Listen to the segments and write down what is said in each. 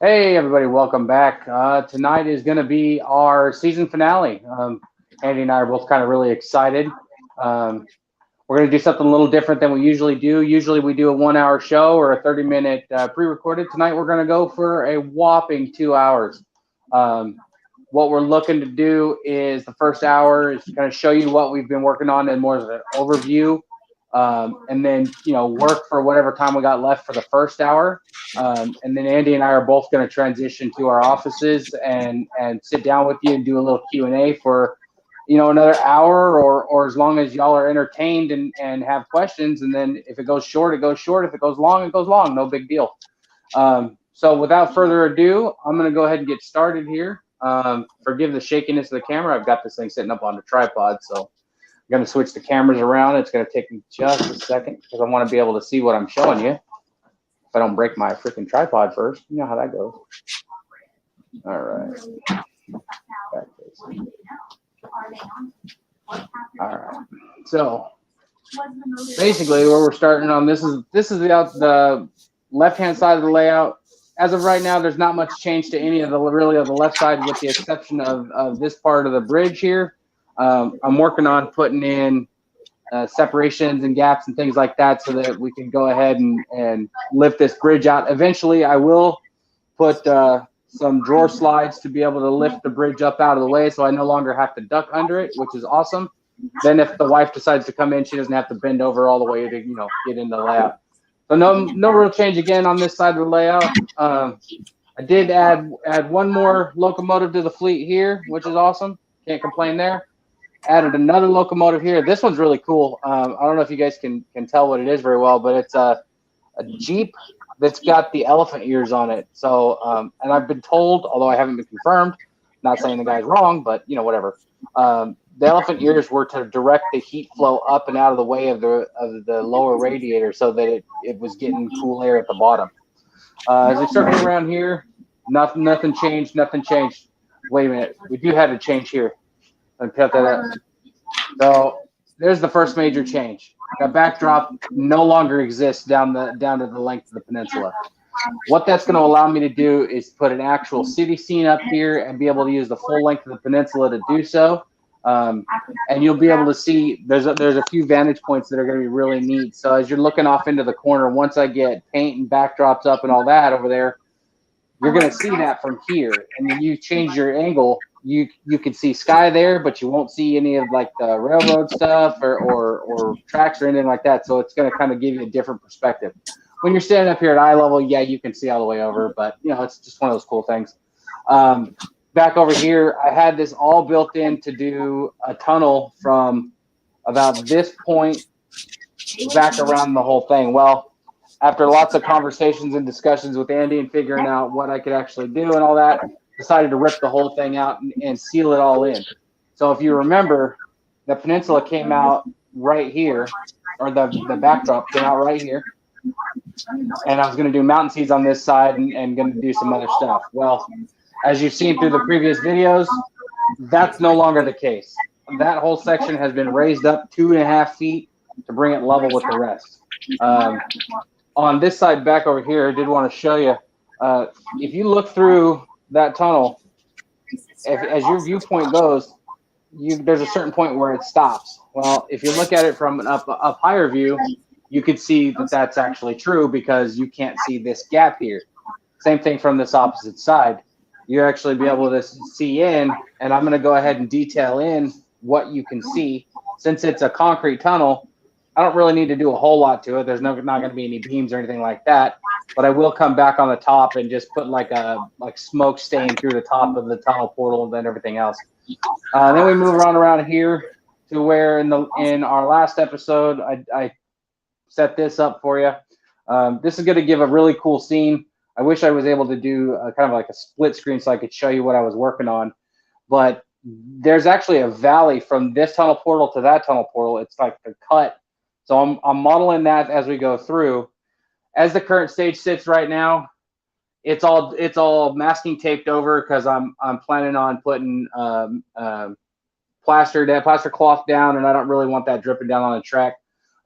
Hey everybody, welcome back. Tonight is going to be our season finale. Andy and I are both kind of really excited. We're going to do something a little different than we usually do. Usually we do a 1 hour show or a 30-minute pre-recorded. Tonight we're going to go for a whopping 2 hours. What we're looking to do is the first hour is going to show you what we've been working on in more of an overview. And then, work for whatever time we got left for the first hour. And then Andy and I are both going to transition to our offices and sit down with you and do a little Q&A for, another hour or as long as y'all are entertained and have questions. And then if it goes short, it goes short. If it goes long, it goes long. No big deal. So without further ado, I'm going to go ahead and get started here. Forgive the shakiness of the camera. I've got this thing sitting up on the tripod, so I'm going to switch the cameras around. It's going to take me just a second because I want to be able to see what I'm showing you. If I don't break my freaking tripod first, you know how that goes. All right. Back facing. All right. So basically, where we're starting on this is the left-hand side of the layout. As of right now, there's not much change to any of the left side, with the exception of this part of the bridge here. I'm working on putting in separations and gaps and things like that so that we can go ahead and lift this bridge out. Eventually, I will put some drawer slides to be able to lift the bridge up out of the way so I no longer have to duck under it, which is awesome. Then if the wife decides to come in, she doesn't have to bend over all the way to, get in the layout. So no real change again on this side of the layout. I did add one more locomotive to the fleet here, which is awesome. Can't complain there. Added another locomotive here. This one's really cool. I don't know if you guys can tell what it is very well, but it's a Jeep that's got the elephant ears on it. So, and I've been told, although I haven't been confirmed, not saying the guy's wrong, but whatever. The elephant ears were to direct the heat flow up and out of the way of the lower radiator so that it was getting cool air at the bottom. As we start getting around here, nothing changed. Wait a minute, we do have a change here. Let me cut that up. So there's the first major change. That backdrop no longer exists down to the length of the peninsula. What that's going to allow me to do is put an actual city scene up here and be able to use the full length of the peninsula to do so. And you'll be able to see there's a few vantage points that are going to be really neat. So as you're looking off into the corner, once I get paint and backdrops up and all that over there, you're going to see that from here. And then you change your angle, you can see sky there, but you won't see any of like the railroad stuff or tracks or anything like that. So it's going to kind of give you a different perspective. When you're standing up here at eye level, yeah, you can see all the way over, but it's just one of those cool things. Back over here, I had this all built in to do a tunnel from about this point back around the whole thing. Well, after lots of conversations and discussions with Andy and figuring out what I could actually do and all that, decided to rip the whole thing out and seal it all in. So if you remember, the peninsula came out right here, or the backdrop came out right here. And I was going to do mountain seeds on this side and going to do some other stuff. Well, as you've seen through the previous videos, that's no longer the case. That whole section has been raised up 2.5 feet to bring it level with the rest. On this side back over here, I did want to show you, if you look through that tunnel, as your viewpoint goes, there's a certain point where it stops. Well, if you look at it from an up higher view, you could see that that's actually true because you can't see this gap here. Same thing from this opposite side. You actually be able to see in, and I'm going to go ahead and detail in what you can see. Since it's a concrete tunnel, I don't really need to do a whole lot to it. There's not going to be any beams or anything like that. But I will come back on the top and just put like smoke stain through the top of the tunnel portal and then everything else. Then we move around here to where in our last episode I set this up for you. This is going to give a really cool scene. I wish I was able to do kind of like a split screen so I could show you what I was working on. But there's actually a valley from this tunnel portal to that tunnel portal. It's like a cut. So I'm modeling that as we go through. As the current stage sits right now, it's all masking taped over because I'm planning on putting plaster cloth down, and I don't really want that dripping down on the track.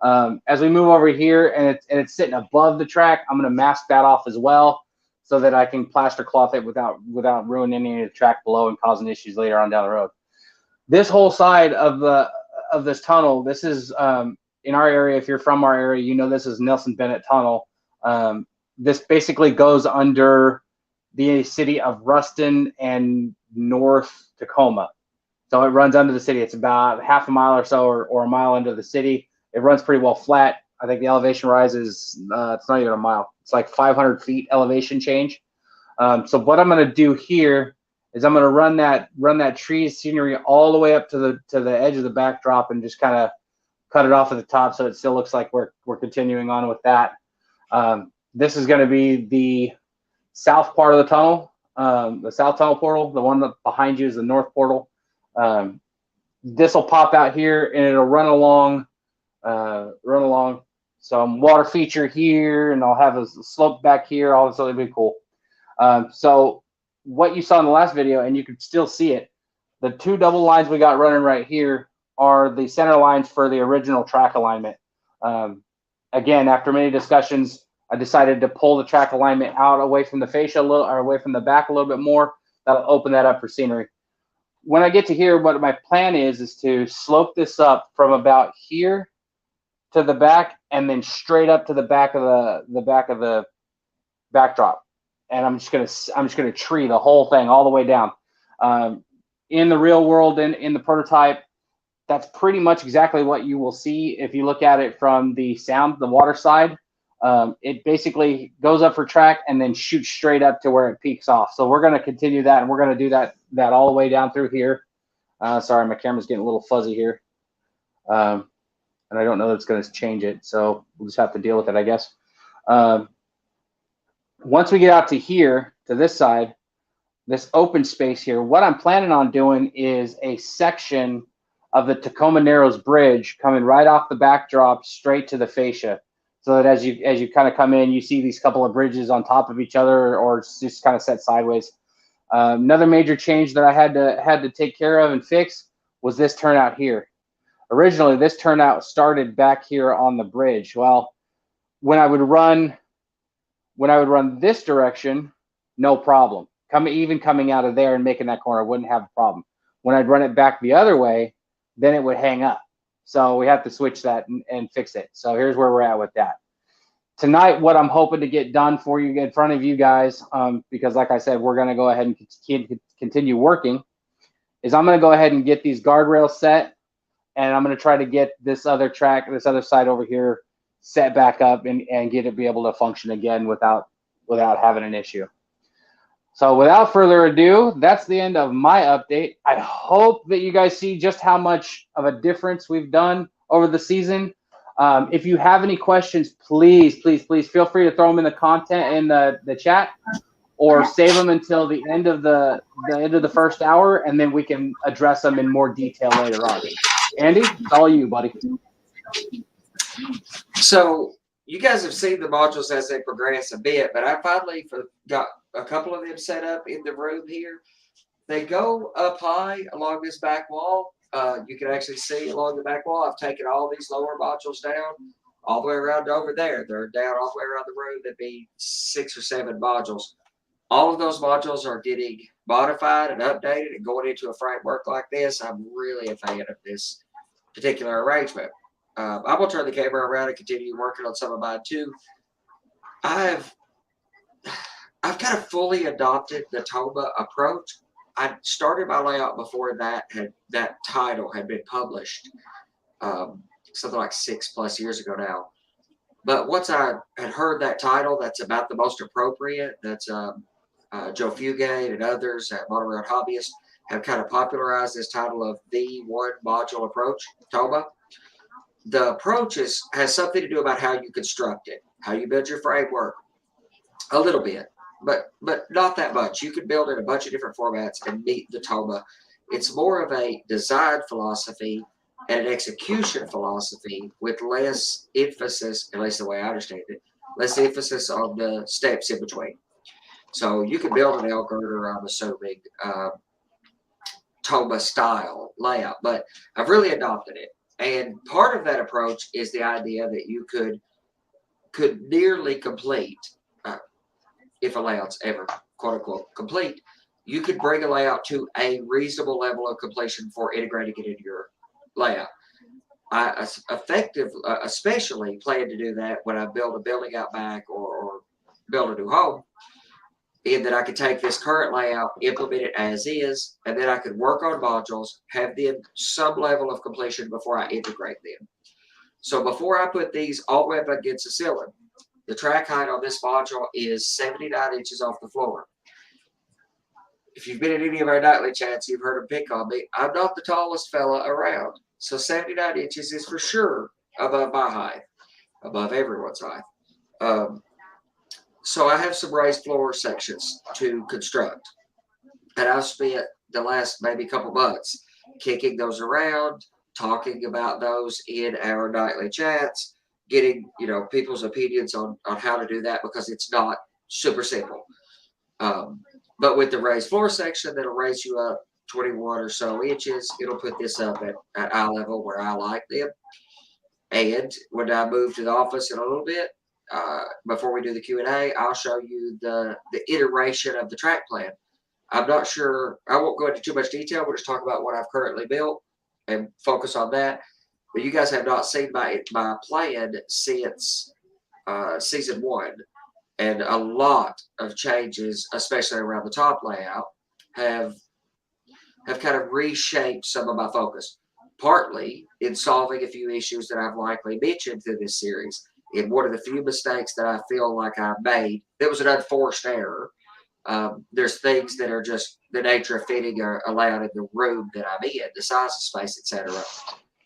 As we move over here and it's sitting above the track, I'm going to mask that off as well so that I can plaster cloth it without ruining any of the track below and causing issues later on down the road. This whole side of this tunnel, this is in our area. If you're from our area, you know this is Nelson Bennett Tunnel. This basically goes under the city of Ruston and North Tacoma. So it runs under the city. It's about half a mile or so or a mile under the city. It runs pretty well flat. I think the elevation rise is, it's not even a mile. It's like 500 feet elevation change. So what I'm going to do here is I'm going to run that tree scenery all the way up to the edge of the backdrop and just kind of cut it off at the top so it still looks like we're continuing on with that. This is going to be the south part of the tunnel, the south tunnel portal. The one behind you is the north portal. This will pop out here and it'll run along some water feature here, and I'll have a slope back here. All this will be cool. So what you saw in the last video, and you can still see it, the two double lines we got running right here are the center lines for the original track alignment. Again, after many discussions, I decided to pull the track alignment out away from the fascia a little, or away from the back a little bit more. That'll open that up for scenery. When I get to here, what my plan is to slope this up from about here to the back and then straight up to the back of the backdrop. And I'm just gonna tree the whole thing all the way down. In the real world, in the prototype, that's pretty much exactly what you will see if you look at it from the water side. It basically goes up for track and then shoots straight up to where it peaks off. So we're going to continue that, and we're going to do that all the way down through here. Sorry, my camera's getting a little fuzzy here. And I don't know that it's going to change it, so we'll just have to deal with it, I guess. Once we get out to here, to this side, this open space here, what I'm planning on doing is a section of the Tacoma Narrows Bridge coming right off the backdrop straight to the fascia. So that as you kind of come in, you see these couple of bridges on top of each other, or it's just kind of set sideways. Another major change that I had to take care of and fix was this turnout here. Originally, this turnout started back here on the bridge. Well, when I would run this direction, no problem. Even coming out of there and making that corner, wouldn't have a problem. When I'd run it back the other way, then it would hang up. So we have to switch that and fix it. So here's where we're at with that. Tonight, what I'm hoping to get done for you in front of you guys, because like I said, we're going to go ahead and continue working, is I'm going to go ahead and get these guardrails set, and I'm going to try to get this other side over here set back up and get it be able to function again without having an issue. So without further ado, that's the end of my update. I hope that you guys see just how much of a difference we've done over the season. If you have any questions, please feel free to throw them in the content in the chat, or save them until the end of the first hour, and then we can address them in more detail later on. Andy, it's all you, buddy. So you guys have seen the modules as they progress a bit, but I finally got a couple of them set up in the room here. They go up high along this back wall. You can actually see along the back wall, I've taken all these lower modules down all the way around over there. They're down all the way around the room. There'd be 6 or 7 modules. All of those modules are getting modified and updated and going into a framework like this. I'm really a fan of this particular arrangement. I'm going to turn the camera around and continue working on some of mine too. I've kind of fully adopted the Toma approach. I started my layout before that title had been published, something like 6+ years ago now. But once I had heard that title, that's about the most appropriate. That's Joe Fugate and others at Model Railroad Hobbyist have kind of popularized this title of the one module approach, Toma. The approach has something to do about how you construct it, how you build your framework, a little bit, but not that much. You can build in a bunch of different formats and meet the Toma. It's more of a design philosophy and an execution philosophy with less emphasis, at least the way I understand it, less emphasis on the steps in between. So you can build an L girder, I'm assuming, Toma style layout, but I've really adopted it. And part of that approach is the idea that you could nearly complete, if a layout's ever quote unquote complete, you could bring a layout to a reasonable level of completion for integrating it into your layout. I especially plan to do that when I build a building out back or build a new home, in that I could take this current layout, implement it as is, and then I could work on modules, have them some level of completion before I integrate them. So before I put these all the way up against the ceiling, the track height on this module is 79 inches off the floor. If you've been in any of our nightly chats, you've heard them pick on me. I'm not the tallest fella around. So 79 inches is for sure above my height, above everyone's height. So I have some raised floor sections to construct. And I've spent the last maybe couple months kicking those around, talking about those in our nightly chats, getting, people's opinions on how to do that, because it's not super simple. But with the raised floor section, that'll raise you up 21 or so inches. It'll put this up at eye level where I like them. And when I move to the office in a little bit, before we do the Q&A, I'll show you the iteration of the track plan. I'm not sure, I won't go into too much detail. We'll just talk about what I've currently built and focus on that. But you guys have not seen my plan since season 1. And a lot of changes, especially around the top layout, have kind of reshaped some of my focus, partly in solving a few issues that I've likely mentioned through this series. And one of the few mistakes that I feel like I made, that was an unforced error. There's things that are just the nature of fitting a layout in the room that I'm in, the size of space, etc.,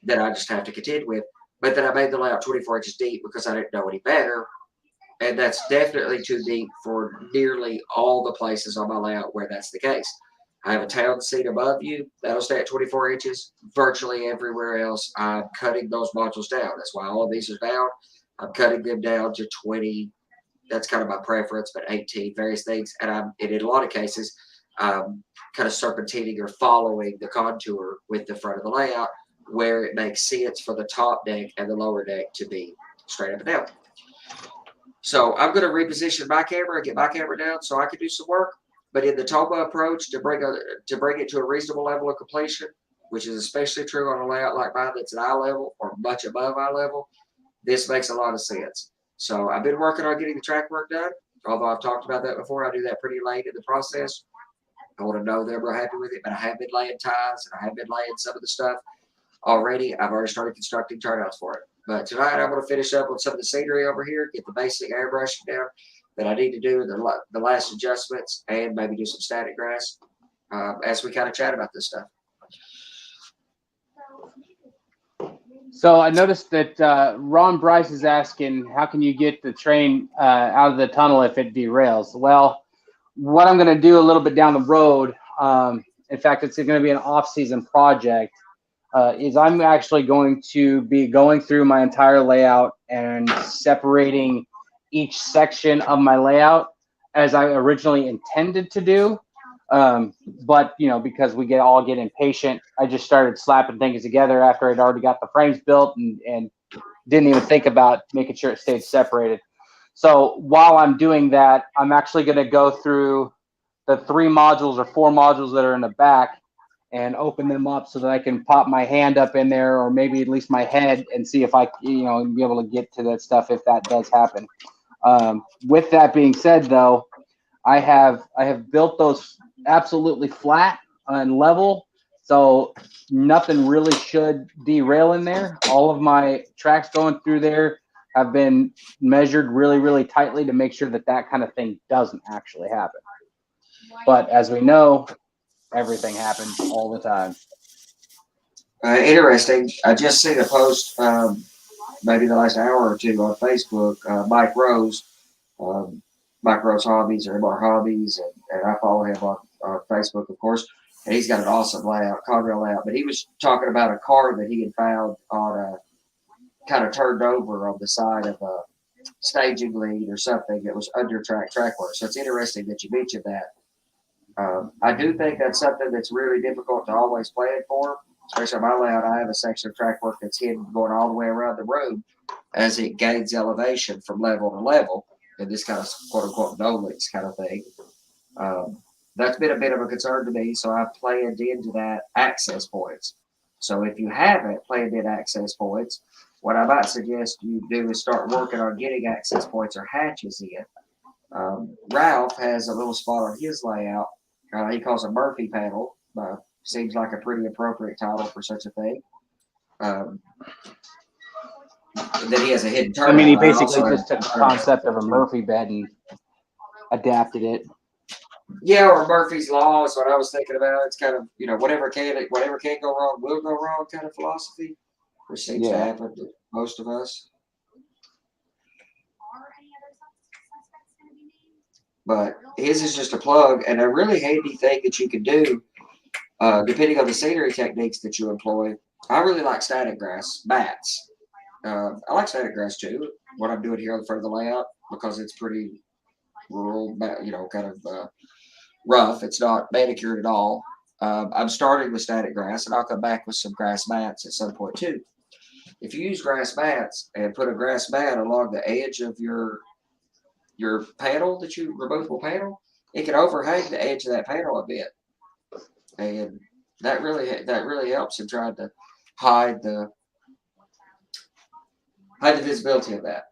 that I just have to contend with. But then I made the layout 24 inches deep because I didn't know any better. And that's definitely too deep for nearly all the places on my layout where that's the case. I have a town seat above you. That'll stay at 24 inches. Virtually everywhere else, I'm cutting those modules down. That's why all of these are down. I'm cutting them down to 20. That's kind of my preference, but 18, various things. And in a lot of cases, kind of serpentining or following the contour with the front of the layout where it makes sense for the top deck and the lower deck to be straight up and down. So I'm going to reposition my camera and get my camera down so I can do some work. But in the TOMA approach, to bring it to a reasonable level of completion, which is especially true on a layout like mine that's at eye level or much above eye level, this makes a lot of sense. So I've been working on getting the track work done. Although I've talked about that before, I do that pretty late in the process. I want to know that we're happy with it, but I have been laying ties and I have been laying some of the stuff already. I've already started constructing turnouts for it. But tonight I'm going to finish up on some of the scenery over here, get the basic airbrushing down that I need to do, the last adjustments, and maybe do some static grass as we kind of chat about this stuff. So I noticed that Ron Bryce is asking, how can you get the train out of the tunnel if it derails? Well, what I'm going to do a little bit down the road, in fact, it's going to be an off-season project, is I'm actually going to be going through my entire layout and separating each section of my layout as I originally intended to do. But because we all get impatient, I just started slapping things together after I'd already got the frames built and didn't even think about making sure it stayed separated. So while I'm doing that, I'm actually going to go through the 3 modules or 4 modules that are in the back and open them up so that I can pop my hand up in there, or maybe at least my head, and see if I, be able to get to that stuff if that does happen. With that being said, though, I have built those absolutely flat and level, so nothing really should derail in there. All of my tracks going through there have been measured really, really tightly to make sure that kind of thing doesn't actually happen. But as we know, everything happens all the time. Interesting. I just seen a post maybe the last hour or two on Facebook. Mike Rose Hobbies or MR Hobbies, and I follow him on Facebook, of course. And he's got an awesome layout, Conrail layout. But he was talking about a car that he had found on a kind of turned over on the side of a staging lead or something that was under track work. So it's interesting that you mentioned that. I do think that's something that's really difficult to always plan for. especially on my layout, I have a section of track work that's hidden going all the way around the room as it gains elevation from level to level in this kind of quote unquote no licks kind of thing. That's been a bit of a concern to me, so I've planned into that access points. So if you haven't planned in access points, what I might suggest you do is start working on getting access points or hatches in. Ralph has a little spot on his layout. He calls a Murphy panel. Seems like a pretty appropriate title for such a thing. Then he has a hidden turnout. I mean, he basically just took the concept of a Murphy bed and adapted it. Yeah, or Murphy's Law is what I was thinking about. It's kind of, whatever can go wrong will go wrong kind of philosophy, which seems to happen to most of us. But his is just a plug, and a really handy thing that you can do, depending on the scenery techniques that you employ. I really like static grass mats. I like static grass too. What I'm doing here on the front of the layout, because it's pretty rural, kind of rough. It's not manicured at all. I'm starting with static grass, and I'll come back with some grass mats at some point too. If you use grass mats and put a grass mat along the edge of your panel, removable panel, it can overhang the edge of that panel a bit, and that really helps in trying to hide the visibility of that.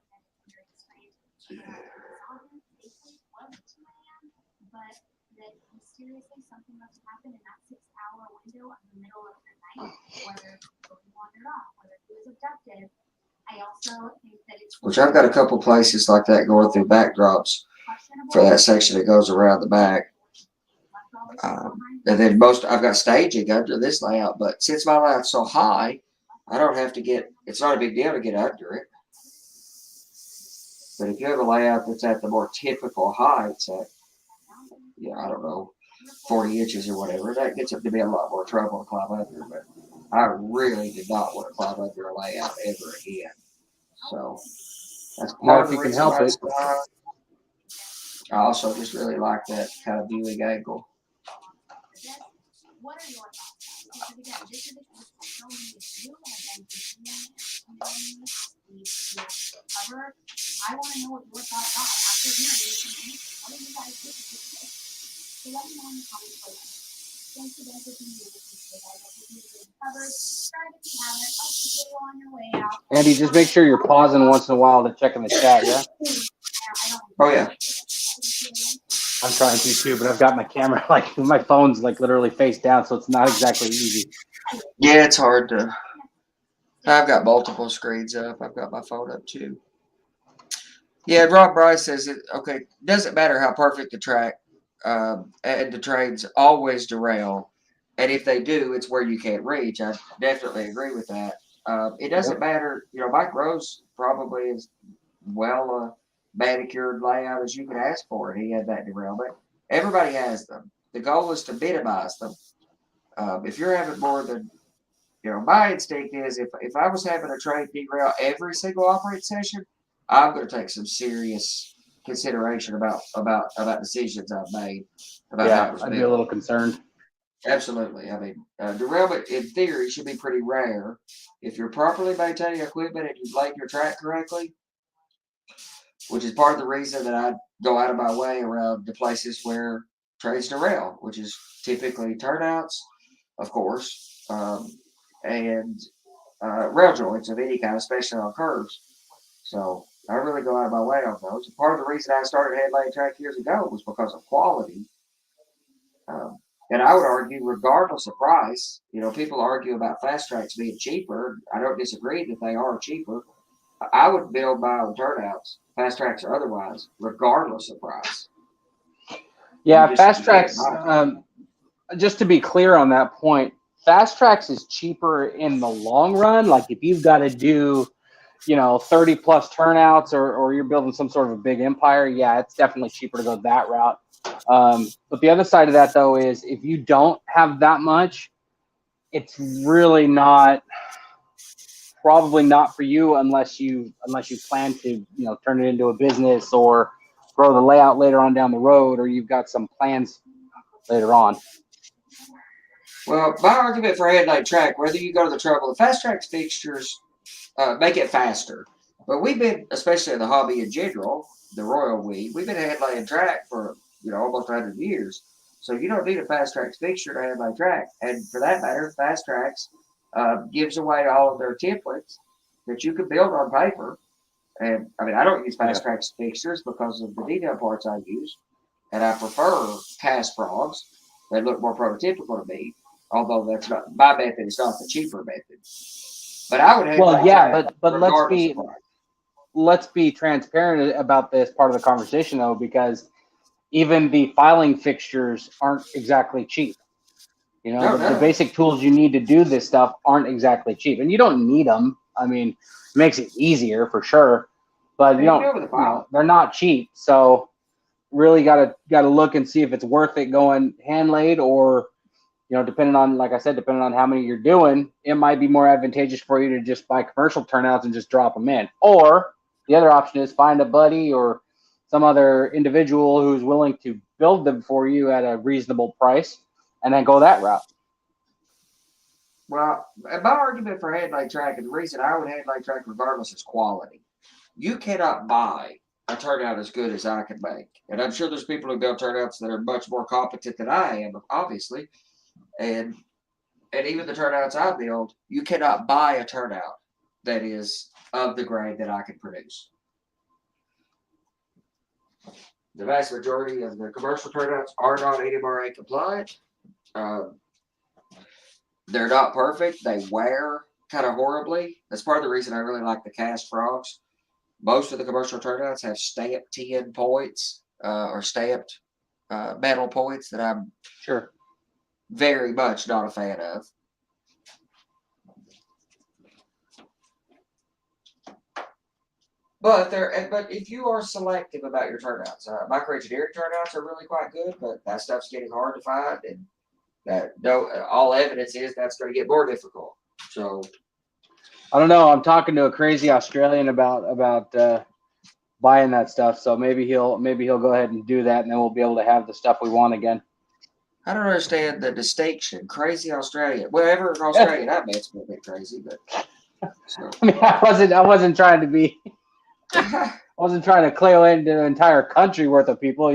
Seriously, something must happen in that 6-hour window in the middle of the night, whether he wandered off, whether he was abducted. I also think that it's which I've got a couple places like that going through backdrops for that section that goes around the back. And then I've got staging under this layout, but since my layout's so high, I don't have to it's not a big deal to get under it. But if you have a layout that's at the more typical heights at, I don't know, 40 inches or whatever, that gets up to be a lot more trouble to climb under. But I really did not want to climb under a layout ever again. So that's part of the reason why it's fun. I also just really like that kind of viewing angle. What are your thoughts? Because again, this is so many of you have been cover. I want to know what your thoughts are after hearing this. What do you guys think of this? So let me know in the comments below. Thanks again for being here with me today, guys. I hope you've been covered. Subscribe if you haven't. Like the video on your way out. Andy, just make sure you're pausing once in a while to check in the chat, yeah? Oh, yeah. I'm trying to too, but I've got my camera, my phone's literally face down, so it's not exactly easy. Yeah, it's hard to. I've got multiple screens up. I've got my phone up too. Yeah, Rob Bryce says it. Okay, doesn't matter how perfect the track, and the trains always derail, and if they do, it's where you can't reach. I definitely agree with that. It doesn't matter. Mike Rose probably is well manicured layout as you could ask for, and he had that derailment. Everybody has them. The goal is to minimize them. If you're having more than, my instinct is if I was having a train derail every single operating session, I'm going to take some serious consideration about decisions I've made about how it was I'd built. be a little concerned. Absolutely. I mean, derailment in theory should be pretty rare. If you're properly maintaining equipment and you laid your track correctly, which is part of the reason that I go out of my way around the places where trains derail, which is typically turnouts, of course, and rail joints of any kind, especially on curves. So I really go out of my way on those. And part of the reason I started headlighting track years ago was because of quality. And I would argue, regardless of price, people argue about fast tracks being cheaper. I don't disagree that they are cheaper. I would build my own turnouts, fast tracks or otherwise, regardless of price. Yeah, fast tracks, just to be clear on that point, fast tracks is cheaper in the long run. Like if you've got to do, 30 plus turnouts or you're building some sort of a big empire, yeah, it's definitely cheaper to go that route. But the other side of that though is if you don't have that much, it's really probably not for you unless you plan to, turn it into a business or grow the layout later on down the road, or you've got some plans later on. Well, my argument for headlight track, whether you go to the trouble, the fast track fixtures make it faster. But we've been, especially in the hobby in general, the royal we've been headlighting track for almost 100 years. So you don't need a fast track fixture to headlight track. And for that matter, fast tracks gives away all of their templates that you can build on paper. And I mean, I don't use fast track fixtures because of the detail parts I use, and I prefer cast frogs. They look more prototypical to me. Although that's not my method; it's not the cheaper method. But I would have. Well, yeah, but let's be transparent about this part of the conversation though, because even the filing fixtures aren't exactly cheap. The basic tools you need to do this stuff aren't exactly cheap, and you don't need them. I mean, it makes it easier for sure, but they're not cheap. So really got to look and see if it's worth it going hand laid, or depending on, like I said, depending on how many you're doing, it might be more advantageous for you to just buy commercial turnouts and just drop them in. Or the other option is find a buddy or some other individual who's willing to build them for you at a reasonable price, and then go that route. Well, my argument for headlight track, and the reason I would headlight track regardless, is quality. You cannot buy a turnout as good as I can make. And I'm sure there's people who build turnouts that are much more competent than I am, obviously. And even the turnouts I build, you cannot buy a turnout that is of the grade that I can produce. The vast majority of the commercial turnouts are not ADMRA compliant. They're not perfect. They wear kind of horribly. That's part of the reason I really like the cast frogs. Most of the commercial turnouts have stamped tin points or stamped metal points that I'm very much not a fan of. But if you are selective about your turnouts, microengineering turnouts are really quite good, but that stuff's getting hard to find, and all evidence is that's going to get more difficult. So I don't know. I'm talking to a crazy Australian about buying that stuff, so maybe he'll go ahead and do that, and then we'll be able to have the stuff we want again. I don't understand the distinction. Crazy Australian. Wherever Australian I met's a bit crazy, but so. I mean, I wasn't trying to be. I wasn't trying to clear into an entire country worth of people,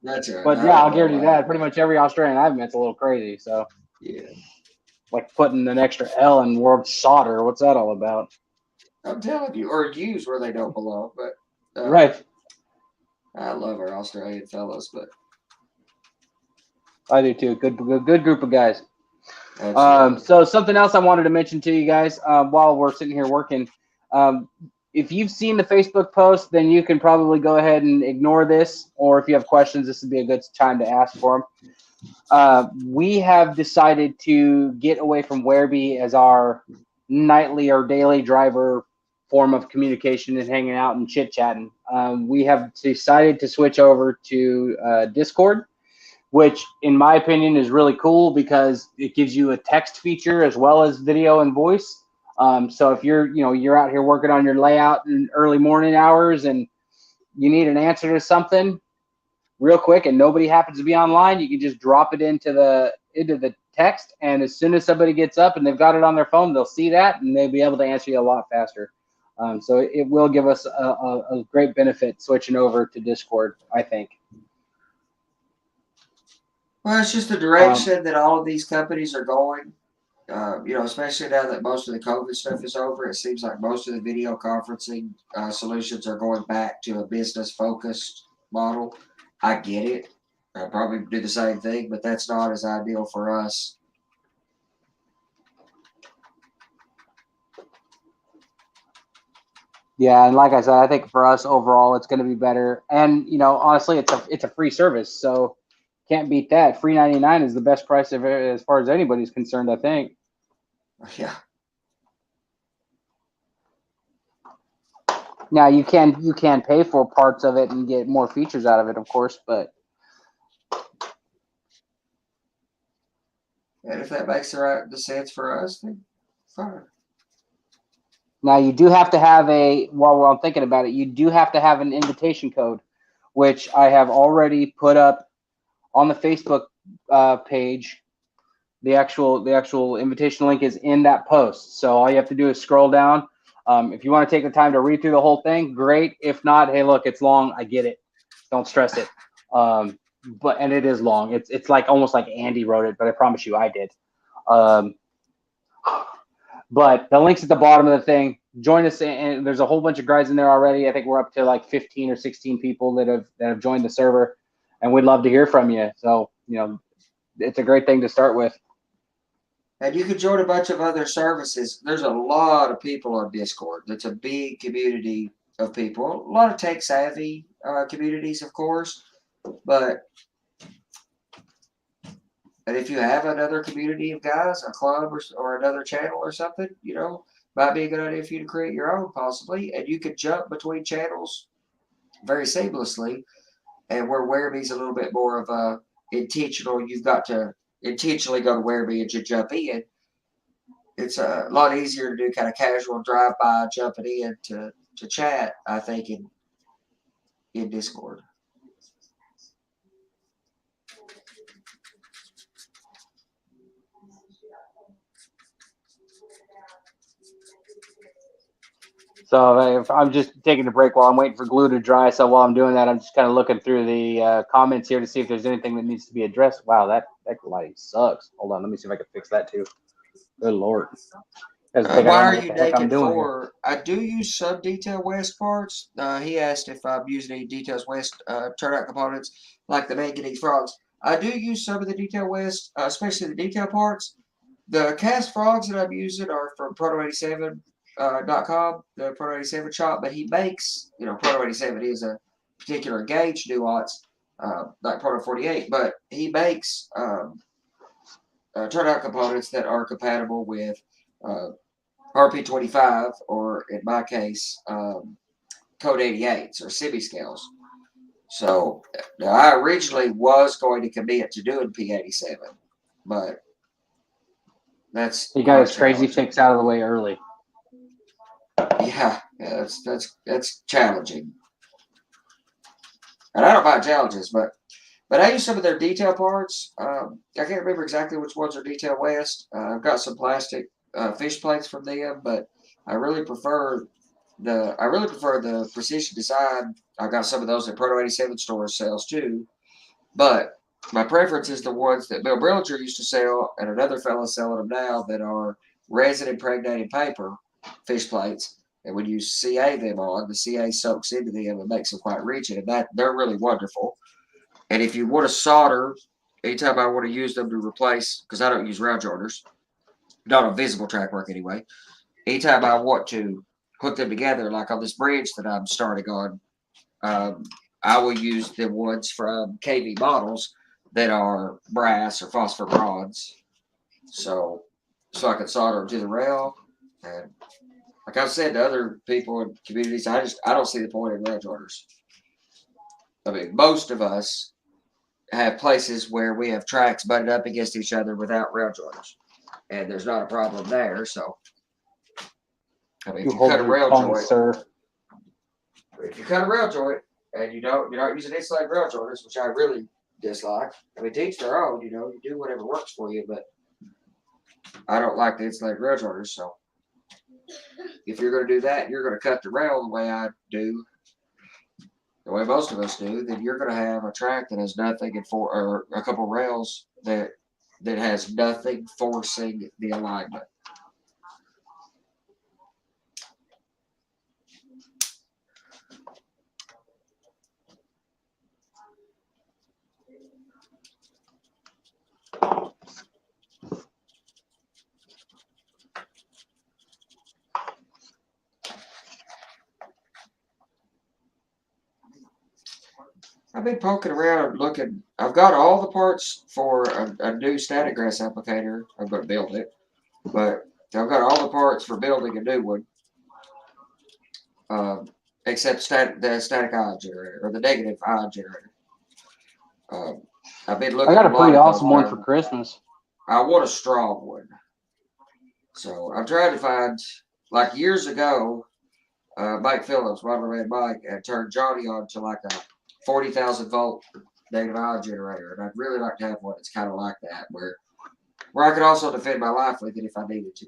That's right. But yeah, I'll guarantee that pretty much every Australian I've met's a little crazy. So yeah, like putting an extra L in word solder. What's that all about? I'm telling you, or use where they don't belong. But right. I love our Australian fellows, but I do too. Good group of guys. Absolutely. So something else I wanted to mention to you guys while we're sitting here working. If you've seen the Facebook post, then you can probably go ahead and ignore this, or if you have questions, this would be a good time to ask for them. We have decided to get away from Werribee as our nightly or daily driver form of communication and hanging out and chit-chatting. We have decided to switch over to Discord, which in my opinion is really cool because it gives you a text feature as well as video and voice. So if you're out here working on your layout in early morning hours and you need an answer to something real quick and nobody happens to be online, you can just drop it into the text, and as soon as somebody gets up and they've got it on their phone, they'll see that and they'll be able to answer you a lot faster. So it will give us a great benefit switching over to Discord, I think. Well, it's just the direction that all of these companies are going. Especially now that most of the COVID stuff is over, it seems like most of the video conferencing solutions are going back to a business-focused model. I get it. I probably do the same thing, but that's not as ideal for us. Yeah, and like I said, I think for us overall, it's going to be better. And honestly, it's a free service, so can't beat that. Free 99 is the best price as far as anybody's concerned, I think. Yeah. Now you can pay for parts of it and get more features out of it, of course, but. And if that makes the sense for us, then fine. Now you do have to have while I'm thinking about it, you do have to have an invitation code, which I have already put up on the Facebook page the actual invitation link is in that post. So all you have to do is scroll down. If you want to take the time to read through the whole thing, great. If not, hey, look, it's long. I get it. Don't stress it. And it is long. It's like almost like Andy wrote it, but I promise you, I did. But the link's at the bottom of the thing. Join us, and there's a whole bunch of guys in there already. I think we're up to like 15 or 16 people that have joined the server, and we'd love to hear from you. So it's a great thing to start with. And you can join a bunch of other services. There's a lot of people on Discord. That's a big community of people. A lot of tech savvy communities, of course. But and if you have another community of guys, a club or another channel or something, might be a good idea for you to create your own possibly. And you could jump between channels very seamlessly. And where Werebee's a little bit more of a intentional, you've got to intentionally go to Werebe and just jump in. It's a lot easier to do kind of casual drive-by jumping in to chat, I think, in Discord. So if I'm just taking a break while I'm waiting for glue to dry. So while I'm doing that, I'm just kind of looking through the comments here to see if there's anything that needs to be addressed. Wow, that lighting sucks. Hold on, let me see if I can fix that too. Good Lord. Why are you naked for? I do use some Detail West parts. He asked if I'm using any Details West turnout components like the manganese frogs. I do use some of the Detail West, especially the detail parts. The cast frogs that I'm using are from Proto87.com, the Proto87 shop, but he makes, Proto87 is a particular gauge nuance, like Proto48, but he makes turnout components that are compatible with RP25, or in my case, Code 88s or semi scales. So now I originally was going to commit to doing P87, but that's he got his crazy fix out of the way early. Yeah, that's challenging, and I don't mind challenges, but I use some of their detail parts. I can't remember exactly which ones are Detail West. I've got some plastic fish plates from them, but I really prefer the Precision Design. I've got some of those at Proto87 stores sells too, but my preference is the ones that Bill Brillinger used to sell, and another fellow selling them now, that are resin impregnated paper fish plates. And when you CA them on, the CA soaks into them and makes them quite rigid, and that they're really wonderful. And if you want to solder, anytime I want to use them to replace, because I don't use round joiners, not on visible track work anyway. Anytime I want to hook them together, like on this bridge that I'm starting on, I will use the ones from KV models that are brass or phosphor bronze, so I can solder them to the rail. And like I've said to other people in communities, I don't see the point in rail joiners. I mean, most of us have places where we have tracks butted up against each other without rail joiners, and there's not a problem there. So, I mean, if you cut a rail joint, sir. If you cut a rail joint and you're not using insulated rail joiners, which I really dislike. I mean, to each their own. You do whatever works for you, but I don't like the insulated rail joiners. So, if you're going to do that, you're going to cut the rail the way I do, the way most of us do, then you're going to have a track that has nothing or a couple rails that has nothing forcing the alignment. I've been poking around looking. I've got all the parts for a new static grass applicator. I'm going to build it, but I've got all the parts for building a new one, except the static ion generator, or the negative ion generator. I've been looking. I got a pretty awesome one for Christmas. I want a strong one, so I'm trying to find. Like years ago, Mike Phillips, Waterman Mike, had turned Johnny on to like a 40,000 volt negative ion generator, and I'd really like to have one that's kind of like that, where where I could also defend my life with it if I needed to.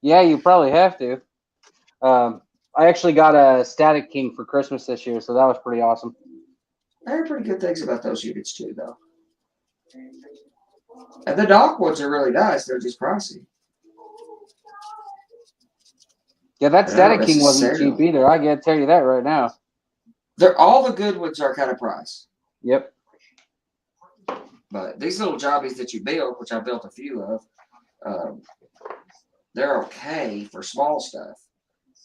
Yeah, you probably have to. I actually got a Static King for Christmas this year, so that was pretty awesome. I heard pretty good things about those units too, though. And the dock ones are really nice. They're just pricey. Yeah, that But Static not King wasn't cheap necessarily. either. I gotta tell you that right now. All the good ones are kind of priced. Yep. But these little jobbies that you build, which I built a few of, they're okay for small stuff.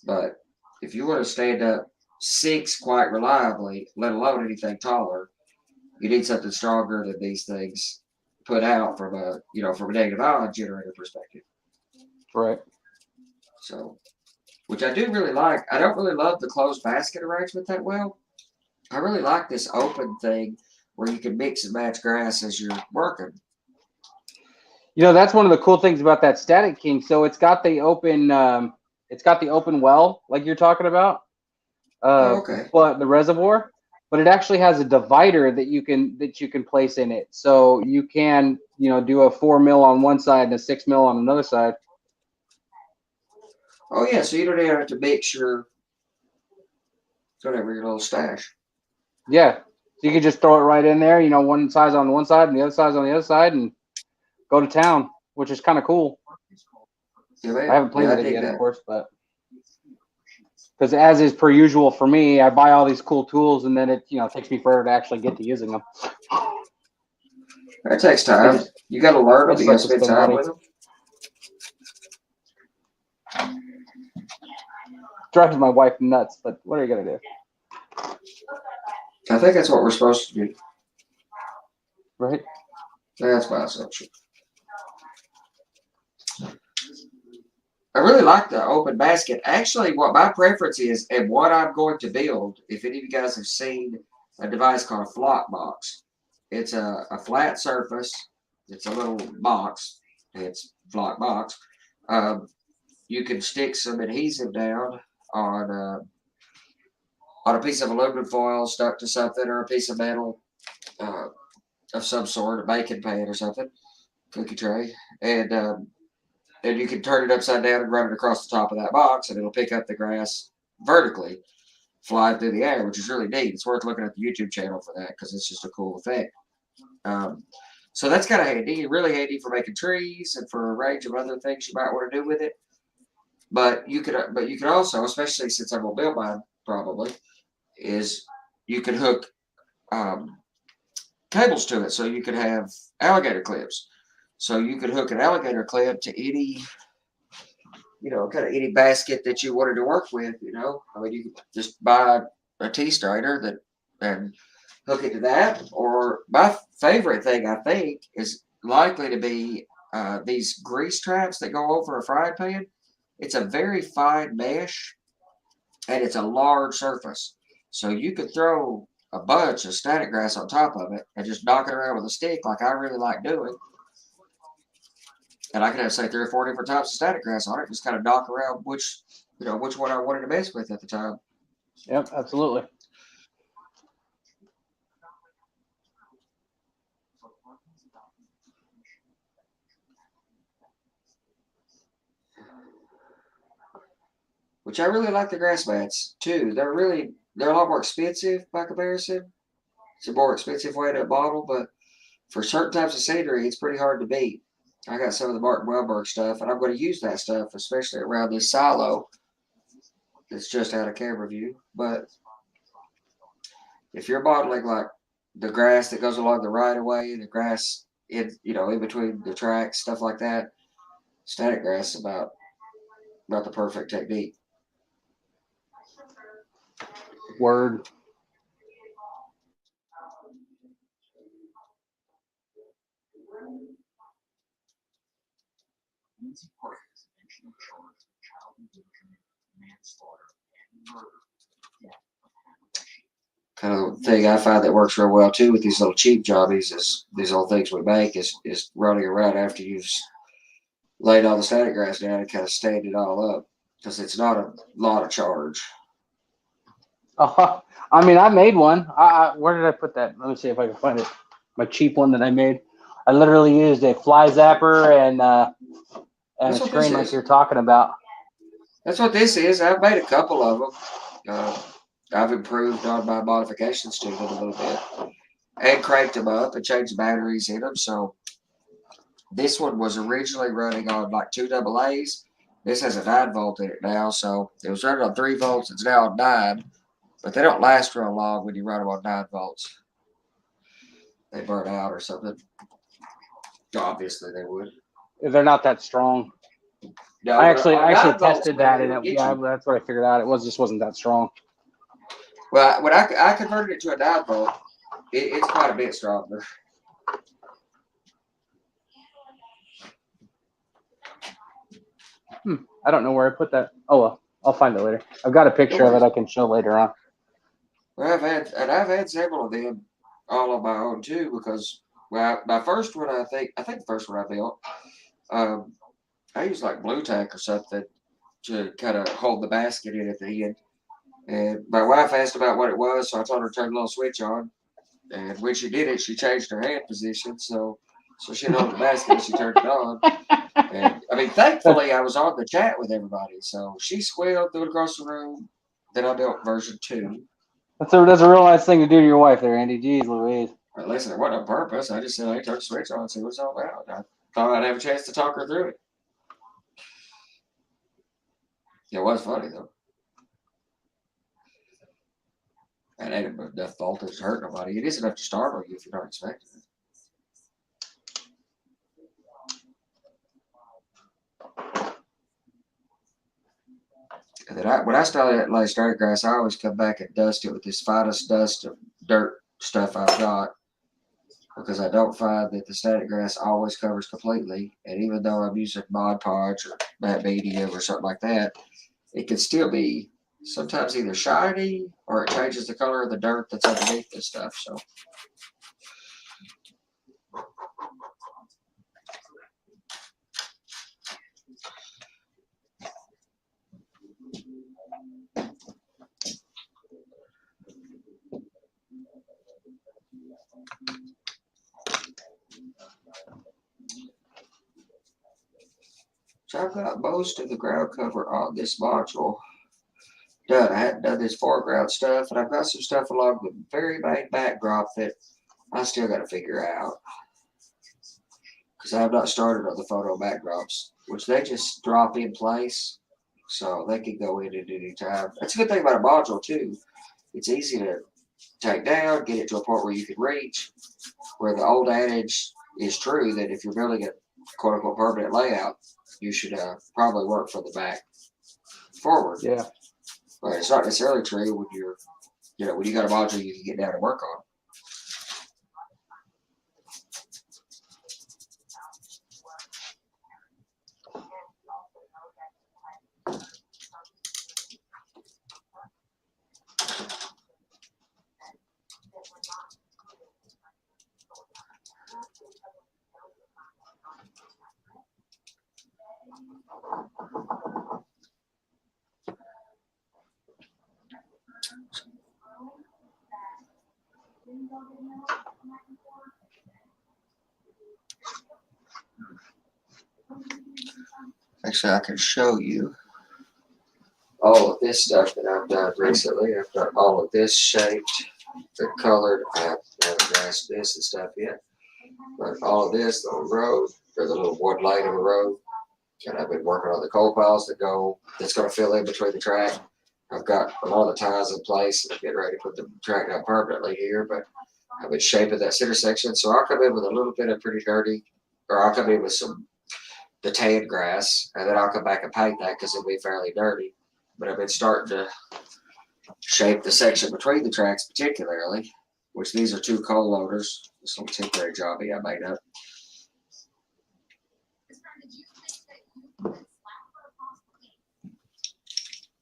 But if you want to stand up 6 quite reliably, let alone anything taller, you need something stronger than these things put out from a negative ion generator perspective. Right. So, which I do really like. I don't really love the closed basket arrangement that well. I really like this open thing where you can mix and match grass as you're working. You know, that's one of the cool things about that Static King. So it's got the open well, like you're talking about. Okay. But the reservoir, but it actually has a divider that you can place in it. So you can, do a 4 mil on one side and a 6 mil on another side. Oh yeah, so you don't even have to mix your little stash. Yeah. So you could just throw it right in there, one size on one side and the other size on the other side and go to town, which is kind of cool. Yeah, man. I haven't played Yeah, with it yet, of course, but because as is per usual for me, I buy all these cool tools and then it, takes me forever to actually get to using them. That takes time. You got to learn them. You got to spend time money. with them. Drives my wife nuts, but what are you gonna do? I think that's what we're supposed to do. Right? That's my assumption. I really like the open basket. Actually, what my preference is and what I'm going to build, if any of you guys have seen a device called a flock box. It's a flat surface. It's a little box. It's flock box. You can stick some adhesive down on a piece of aluminum foil stuck to something or a piece of metal of some sort, a baking pan or something, cookie tray, and you can turn it upside down and run it across the top of that box, and it'll pick up the grass vertically, flying through the air, which is really neat. It's worth looking at the YouTube channel for that because it's just a cool effect. So that's kind of handy, really handy for making trees and for a range of other things you might want to do with it. But you could also, especially since I'm gonna build mine, probably, is you could hook cables to it, so you could have alligator clips. So you could hook an alligator clip to any, kind of any basket that you wanted to work with. I mean, you could just buy a T-strainer and hook it to that. Or my favorite thing, I think, is likely to be these grease traps that go over a frying pan. It's a very fine mesh, and it's a large surface. So you could throw a bunch of static grass on top of it and just knock it around with a stick like I really like doing. And I could have, say, 3 or 4 different types of static grass on it, just kind of knock around which one I wanted to mess with at the time. Yep, absolutely. Which I really like the grass mats too. They're a lot more expensive by comparison. It's a more expensive way to bottle, but for certain types of scenery, it's pretty hard to beat. I got some of the Martin Welberg stuff, and I'm going to use that stuff, especially around this silo that's just out of camera view. But if you're bottling like the grass that goes along the right of way, the grass in between the tracks, stuff like that, static grass is about the perfect technique. Word. Kind of thing I find that works real well too with these little cheap jobbies is these little things we make is running around after you've laid all the static grass down and kind of stand it all up because it's not a lot of charge. I mean, I made one. Where did I put that? Let me see if I can find it. my cheap one that I made. I literally used a fly zapper and a That's what screen this like is. you're talking about. That's what this is. I've made a couple of them. I've improved on my modifications to them a little bit and cranked them up and changed the batteries in them. So this one was originally running on like 2 AA's. This has a 9-volt in it now, so it was running on 3 volts. It's now on 9, but they don't last real long when you run them on 9 volts. They burn out or something. Obviously, they would. They're not that strong. No, I actually 9 volts, tested that, man, and it'll get you. that's what I figured out. It just wasn't that strong. Well, when I converted it to a 9 volt, it's quite a bit stronger. I don't know where I put that. Oh well, I'll find it later. I've got a picture of it I can show later on. Well, I've had several of them all on my own too, because my first one I think the first one I built, I used like blue tack or something to kind of hold the basket in at the end. And my wife asked about what it was, so I told her to turn the little switch on. And when she did it, she changed her hand position, so she held the basket and she turned it on. And I mean, thankfully, I was on the chat with everybody, so she squealed, threw it across the room. Then I built version 2. That's a real nice thing to do to your wife there, Andy. Jeez Louise. But listen, it wasn't on purpose. I just said, hey, turn the switch on and see what it's all about. I thought I'd have a chance to talk her through it. It was funny, though. And ain't enough voltage to hurt nobody. It is enough to startle you if you're not expecting it. And then when I started at lay straight grass, I always come back and dust it with this finest dust of dirt stuff I've got, because I don't find that the static grass always covers completely. And even though I'm using Mod Podge or Matte Medium or something like that, it can still be sometimes either shiny or it changes the color of the dirt that's underneath this stuff. So I've got most of the ground cover on this module done. I hadn't done this foreground stuff, and I've got some stuff along the very main backdrop that I still got to figure out, because I have not started on the photo backdrops, which they just drop in place, so they can go in at any time. That's a good thing about a module too. It's easy to take down, get it to a point where you can reach, where the old adage is true that if you're building a quote-unquote permanent layout, you should probably work from the back forward. Yeah. But it's not necessarily true when when you got a module you can get down and work on. Actually, I can show you all of this stuff that I've done recently. I've done all of this shaped, the colored. I haven't grasped this and stuff yet. But all of this, the little road, or the little one lane of a road. And I've been working on the coal piles that's going to fill in between the track. I've got a lot of the ties in place, and I'm getting ready to put the track down permanently here, but I've been shaping that center section. So I'll come in with a little bit of pretty dirty, or I'll come in with the tan grass, and then I'll come back and paint that because it'll be fairly dirty. But I've been starting to shape the section between the tracks particularly, which these are 2 coal loaders. This little temporary jobby I made up.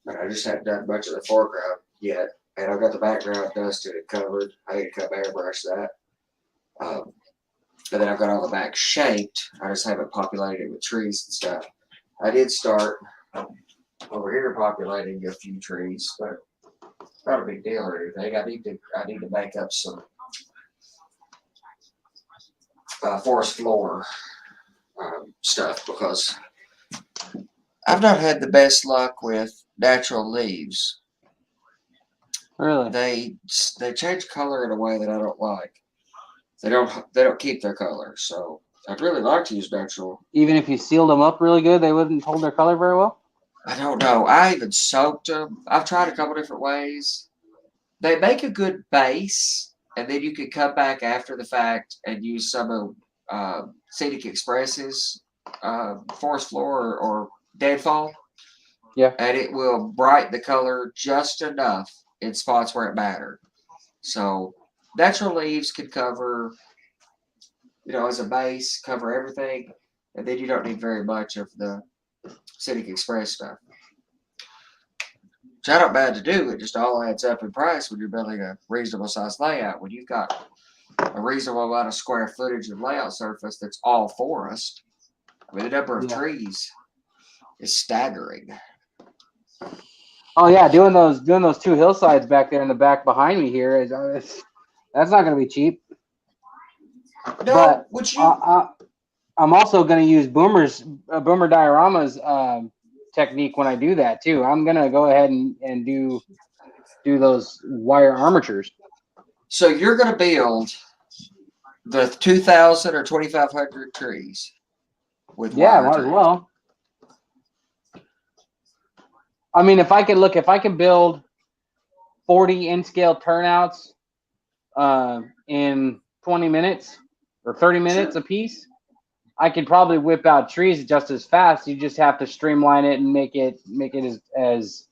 But I just haven't done much of the foreground yet. And I've got the background dusted and covered. I need to come airbrush that. And then I've got all the back shaped. I just haven't populated it with trees and stuff. I did start over here populating a few trees, but not a big deal or anything. I need to make up some forest floor stuff because I've not had the best luck with natural leaves. Really? They change color in a way that I don't like. They don't keep their color, so I'd really like to use natural. Even if you sealed them up really good, they wouldn't hold their color very well? I don't know. I even soaked them. I've tried a couple different ways. They make a good base, and then you can come back after the fact and use some of Scenic Express's forest floor or deadfall. Yeah. And it will brighten the color just enough in spots where it matters. So natural leaves can cover, as a base, cover everything, and then you don't need very much of the Scenic Express stuff. Which I don't bad to do. It just all adds up in price when you're building a reasonable size layout. When you've got a reasonable amount of square footage of layout surface that's all forest, I mean, the number of trees is staggering. Oh yeah, doing those 2 hillsides back there in the back behind me here that's not going to be cheap. No, but would you? I'm also going to use Boomer Diorama's technique when I do that too. I'm going to go ahead and do those wire armatures. So you're going to build the 2,000 or 2,500 trees with wire might trees. as well. I mean, if I can build 40 in-scale turnouts in 20 minutes or 30 minutes a piece, I could probably whip out trees just as fast. You just have to streamline it and make it as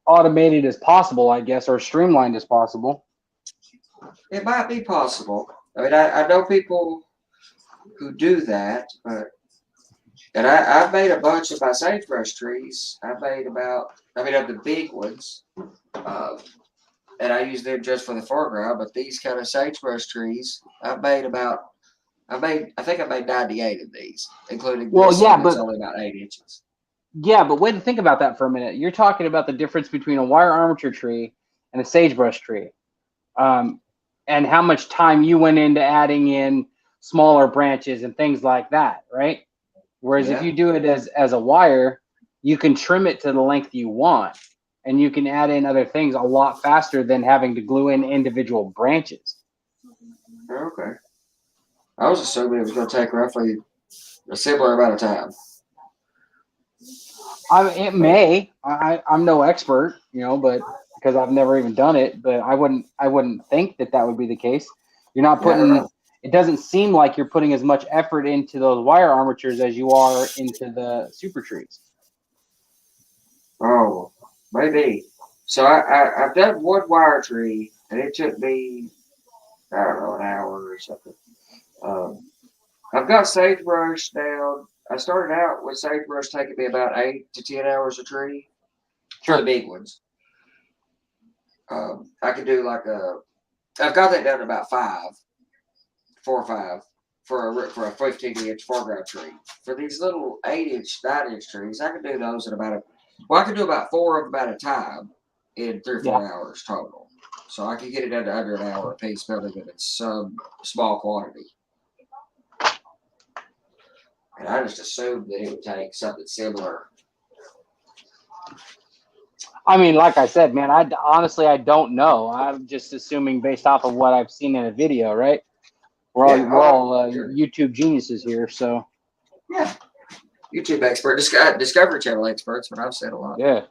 automated as possible, I guess, or streamlined as possible. It might be possible. I mean, I know people who do that, and I've made a bunch of my sagebrush trees. Of the big ones, and I use them just for the foreground. But these kind of sagebrush trees, I think I made 98 of these, including this one that's only about 8 inches. Yeah, but wait to think about that for a minute. You're talking about the difference between a wire armature tree and a sagebrush tree, and how much time you went into adding in smaller branches and things like that, right? Whereas if you do it as a wire, you can trim it to the length you want, and you can add in other things a lot faster than having to glue in individual branches. Okay. I was assuming it was going to take roughly a similar amount of time. It may. I'm no expert, but because I've never even done it, but I wouldn't think that would be the case. You're not putting. It doesn't seem like you're putting as much effort into those wire armatures as you are into the super trees. Oh, maybe. So I've done one wire tree, and it took me, I don't know, an hour or something. I've got sagebrush down. I started out with sagebrush taking me about 8 to 10 hours a tree for the big ones. I could do I've got that down to about 4 or 5 for a 15-inch foreground tree. For these little 8-inch, 9-inch trees, I could do those in I could do about 4 of them at a time in 3 or 4 hours total. So I could get it under an hour a piece, building it in some small quantity. And I just assumed that it would take something similar. I mean, like I said, man, I don't know. I'm just assuming based off of what I've seen in a video, right? We're all YouTube geniuses here, so. Yeah. YouTube expert, Discovery Channel experts, what I've said a lot. Yeah.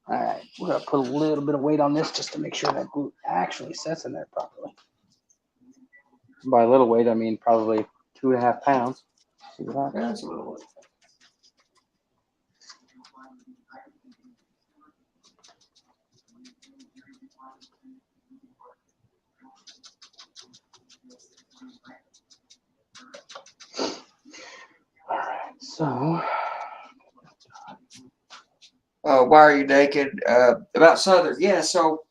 All right, we're going to put a little bit of weight on this just to make sure that glue actually sets in there properly. By a little weight, I mean probably 2.5 pounds. See what happens? That's a little weight. All right, so. Why are you naked? About Southern. Yeah, so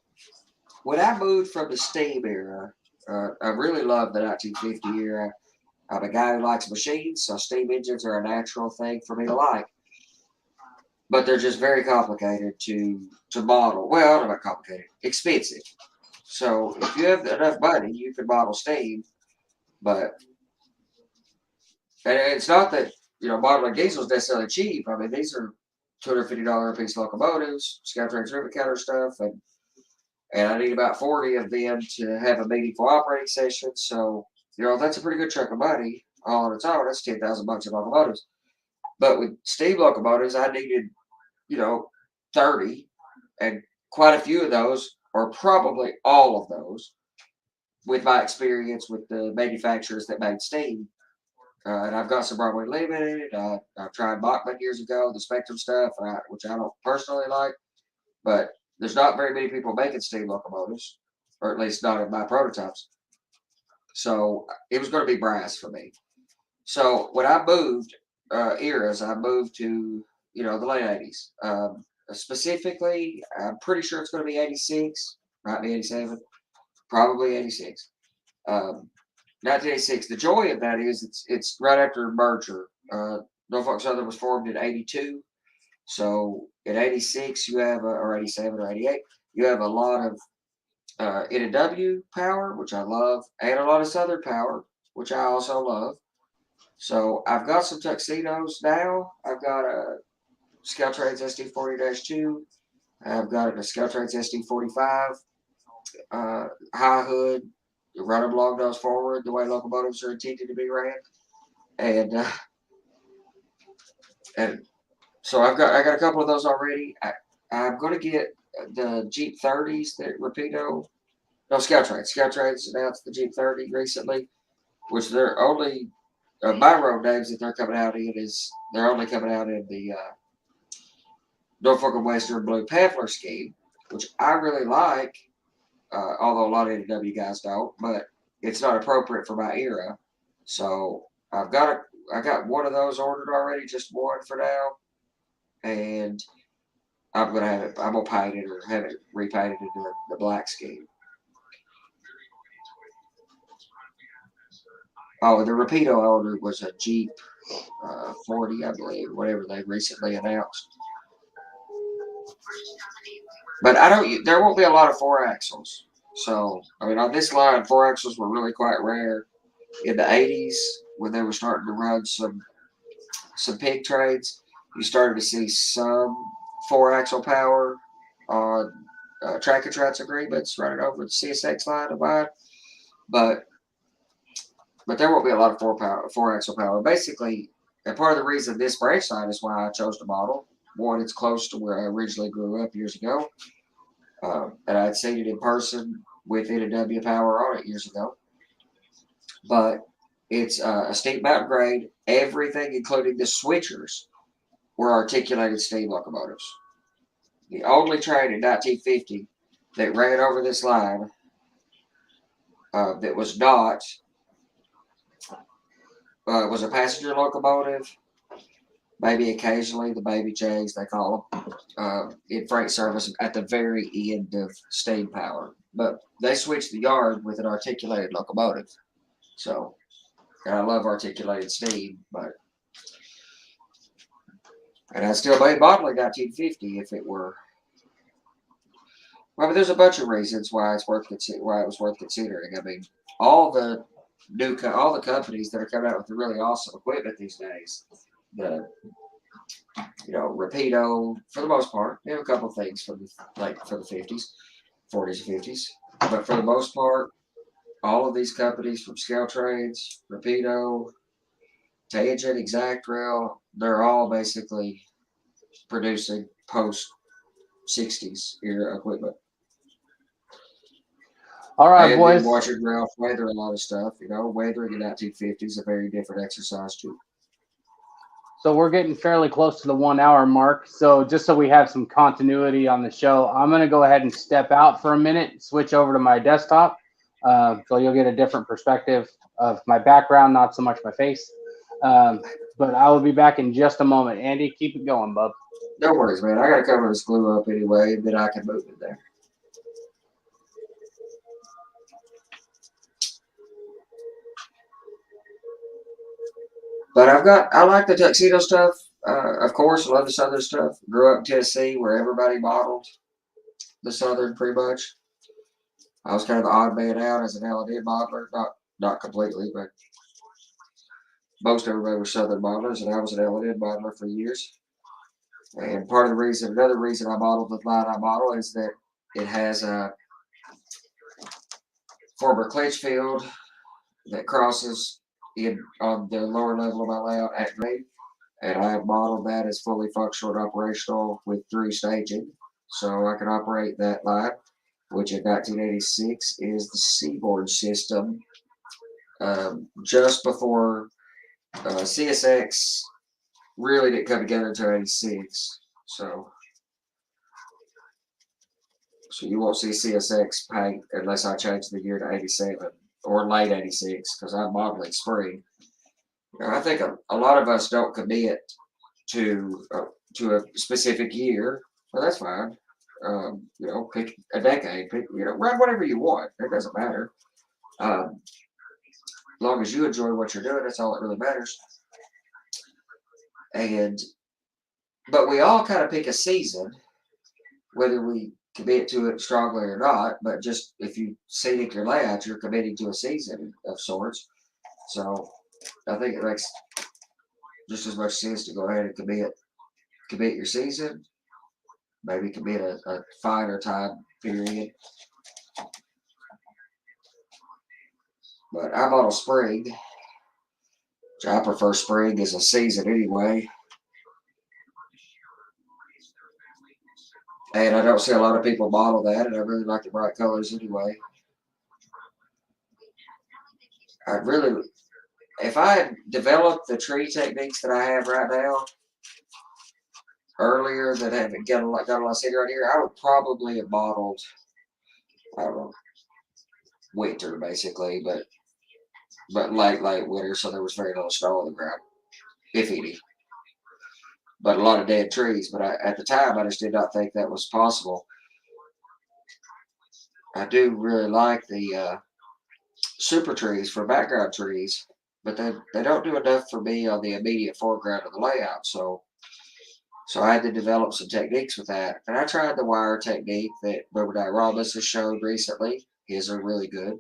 when I moved from the steam era, I really love the 1950 era. I'm a guy who likes machines, so steam engines are a natural thing for me to like. But they're just very complicated to model. Well, not complicated, expensive. So if you have enough money, you can model steam, but and it's not that modeling diesel is necessarily cheap. I mean, these are $250 a piece locomotives, Skytrain's rivet counter stuff, and I need about 40 of them to have a meaningful operating session. So that's a pretty good chunk of money all on its own. That's $10,000 in locomotives. But with steam locomotives, I needed 30, and quite a few of those, or probably all of those, with my experience with the manufacturers that made steam. And I've got some Broadway Limited. I've tried Bachmann years ago, the Spectrum stuff, which I don't personally like. But there's not very many people making steam locomotives, or at least not in my prototypes. So it was going to be brass for me. So when I moved eras, I moved to the late 80s. Specifically, I'm pretty sure it's going to be 86, might be 87, probably 86. 1986. The joy of that is it's right after merger. Norfolk Southern was formed in 82. So in 86, you have, or 87 or 88, you have a lot of N&W power, which I love, and a lot of Southern power, which I also love. So I've got some tuxedos now. I've got a Scouttrades SD40-2. I've got a Scouttrades SD45 high hood, run them long nose forward, the way locomotives are intended to be ran, and so I got a couple of those already. I'm going to get the Jeep 30s that Rapido, no Scouttrades. Scouttrades announced the Jeep 30 recently, which they're only my road names that they're coming out in is they're only coming out in the Norfolk and Western Blue Pamphler scheme, which I really like. Although a lot of NW guys don't, but it's not appropriate for my era. So I got one of those ordered already, just one for now, and I'm gonna paint it or have it repainted into the black scheme. Oh, the Rapido order was a Jeep 40, I believe, whatever they recently announced. But there won't be a lot of 4-axles. So, I mean, on this line, 4-axles were really quite rare in the 80s when they were starting to run some pig trades. You started to see some 4-axle power on track and tracks agreements running over the CSX line of mine. But there won't be a lot of 4-axle power. Basically, and part of the reason this branch line is why I chose to model. One, it's close to where I originally grew up years ago. And I'd seen it in person with N&W power on it years ago. But it's a steam mountain grade. Everything, including the switchers, were articulated steam locomotives. The only train in 1950 that ran over this line that was not was a passenger locomotive. Maybe occasionally the baby J's, they call them, in freight service at the very end of steam power. But they switched the yard with an articulated locomotive. So, and I love articulated steam, and I still may model in 1950 if it were. Well, but there's a bunch of reasons why it was worth considering. I mean, all the companies that are coming out with the really awesome equipment these days, Rapido, for the most part, they have a couple of things for the 50s, 40s, and 50s, but for the most part, all of these companies from Scouttrades, Rapido, Tangent, Exact Rail, they're all basically producing post 60s era equipment. All right, boys. Watching Ralph weather a lot of stuff. Weathering in 1950 is a very different exercise too. So we're getting fairly close to the 1 hour mark. So just so we have some continuity on the show, I'm going to go ahead and step out for a minute, switch over to my desktop. So you'll get a different perspective of my background, not so much my face. But I will be back in just a moment. Andy, keep it going, bub. No worries, man. I got to cover this glue up anyway, and then I can move it there. But I like the tuxedo stuff. Of course, I love the Southern stuff. Grew up in Tennessee where everybody modeled the Southern pretty much. I was kind of the odd man out as an L&N modeler, not completely, but most everybody was Southern modelers, and I was an L&N modeler for years. And another reason I modeled the line I model is that it has a former clinch field that crosses in on the lower level of my layout at grade, and I have modeled that as fully functional and operational with through staging, so I can operate that line, which in 1986 is the Seaboard system. Just before CSX really didn't come together until 86, so you won't see CSX paint unless I change the year to 87 or late 86, because I'm modeling spring. I think a lot of us don't commit to a specific year. Well, that's fine. Pick a decade. Run whatever you want. It doesn't matter. As long as you enjoy what you're doing, that's all that really matters. But we all kind of pick a season, whether we commit to it strongly or not. But just if you scenic your layout, you're committing to a season of sorts. So I think it makes just as much sense to go ahead and commit your season, maybe commit a finer time period. But I model spring, which I prefer spring as a season anyway. And I don't see a lot of people model that, and I really like the bright colors anyway. If I had developed the tree techniques that I have right now earlier, that haven't got a lot of city right here, I would probably have modeled, I don't know, winter basically, but late winter, so there was very little snow on the ground, if any. But a lot of dead trees. But at the time, I just did not think that was possible. I do really like the super trees for background trees, but they don't do enough for me on the immediate foreground of the layout. So I had to develop some techniques with that. And I tried the wire technique that Bernard Ramos has showed recently. His are really good.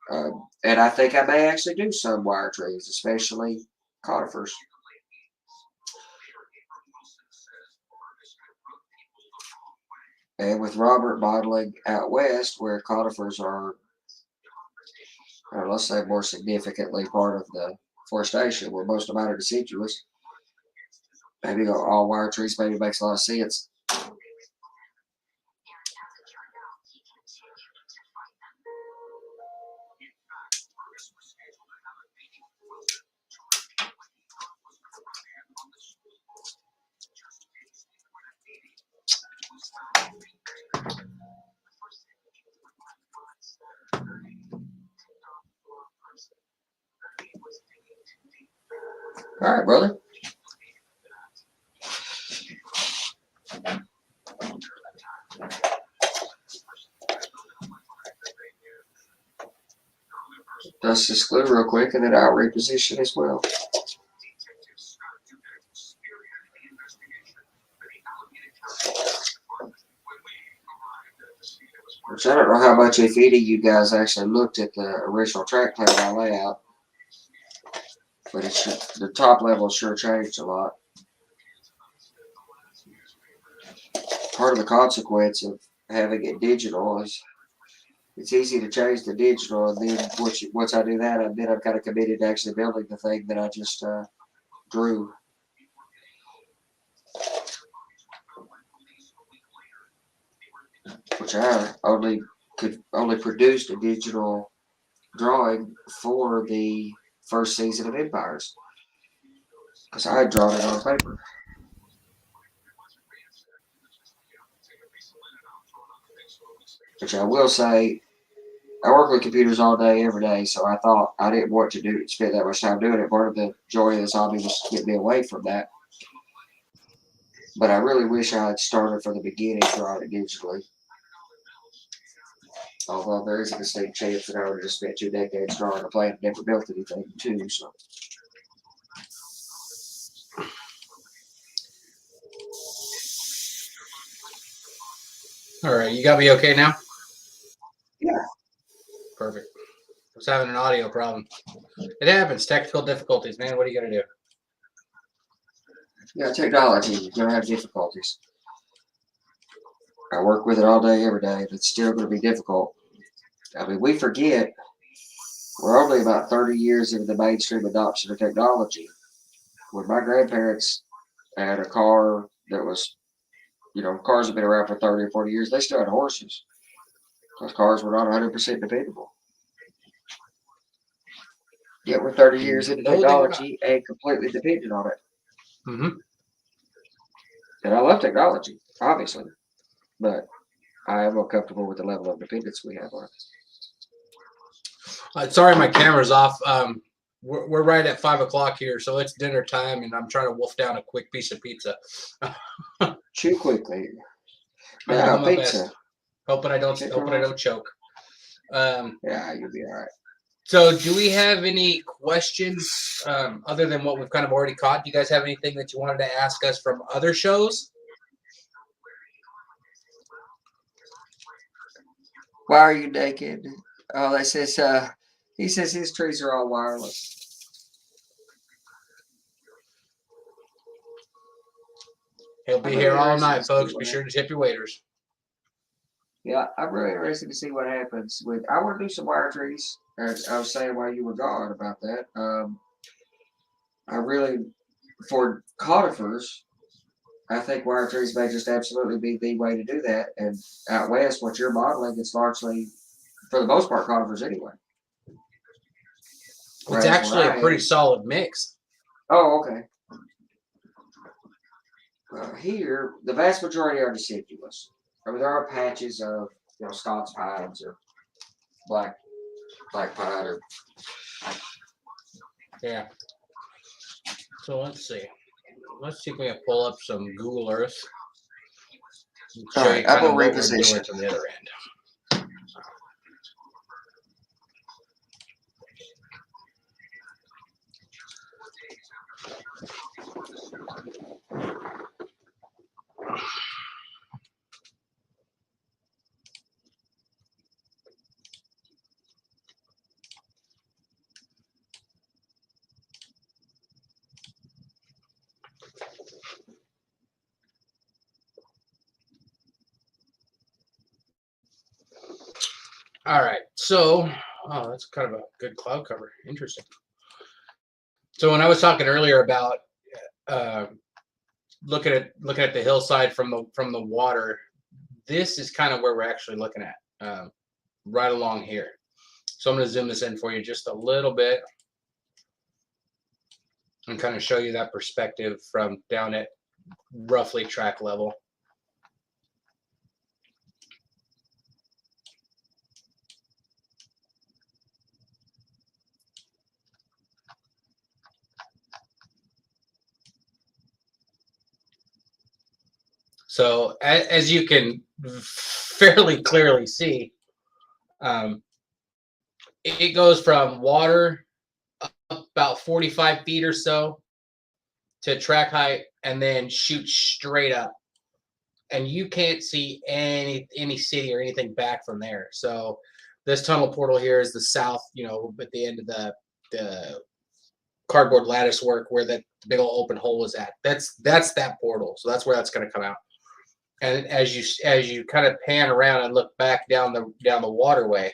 And I think I may actually do some wire trees, especially conifers. And with Robert modeling out west, where conifers are, let's say, more significantly part of the forestation, where most of mine are deciduous, maybe all wire trees maybe makes a lot of sense. All right, brother. Dust this glue real quick, and then I'll reposition as well. Which I don't know how much, if any, you guys actually looked at the original track plan I layout, but the top level sure changed a lot. Part of the consequence of having it digital is it's easy to change the digital, and then once I do that, I'm kind of committed to actually building the thing that I just drew. Which I could only produce a digital drawing for the first season of Empires, because I had drawn it on paper. Which I will say, I work with computers all day, every day, so I thought I didn't want to spend that much time doing it. Part of the joy of this hobby was to get me away from that. But I really wish I had started from the beginning drawing it digitally. Although there is a distinct chance that I would have just spent 2 decades drawing a plan and never built anything too. So. All right, you got me okay now? Yeah. Perfect. I was having an audio problem. It happens. Technical difficulties, man. What are you gonna do? Yeah, technology, you're gonna have difficulties. I work with it all day, every day. It's still gonna be difficult. I mean, we forget we're only about 30 years into the mainstream adoption of technology. When my grandparents had a car that was, cars have been around for 30 or 40 years, they still had horses. Those cars were not 100% dependable. Yet we're 30 years into technology and completely dependent on it. Mm-hmm. And I love technology, obviously, but I am uncomfortable with the level of dependence we have on it. Sorry, my camera's off. We're right at 5 o'clock here, so it's dinner time, and I'm trying to wolf down a quick piece of pizza. Chew quickly. I'm Yeah, doing my pizza. best. Hoping I don't choke. Yeah, you'll be all right. So, do we have any questions other than what we've kind of already caught? Do you guys have anything that you wanted to ask us from other shows? Why are you naked? Oh, that says, he says his trees are all wireless. He'll be here all night, folks. Be sure to tip your waiters. Yeah, I'm really interested to see what happens with. I want to do some wire trees. I was saying while you were gone about that. I really, for conifers, I think wire trees may just absolutely be the way to do that. And out west, what you're modeling, it's largely, for the most part, conifers anyway. It's actually a pretty solid mix. Oh, okay. Here, the vast majority are deciduous. I mean, there are patches of, Scots pines or black pine or. Yeah. So let's see. Let's see if we can pull up some Google Earth. All right, I will reposition from the other end. All right, so that's kind of a good cloud cover. Interesting. So when I was talking earlier about looking at the hillside from the water, this is kind of where we're actually looking at, right along here. So I'm going to zoom this in for you just a little bit and kind of show you that perspective from down at roughly track level. So as you can fairly clearly see, it goes from water up about 45 feet or so to track height and then shoots straight up. And you can't see any city or anything back from there. So this tunnel portal here is the south, at the end of the cardboard lattice work where that big old open hole is at. That's that portal. So that's where that's going to come out. And as you kind of pan around and look back down the waterway,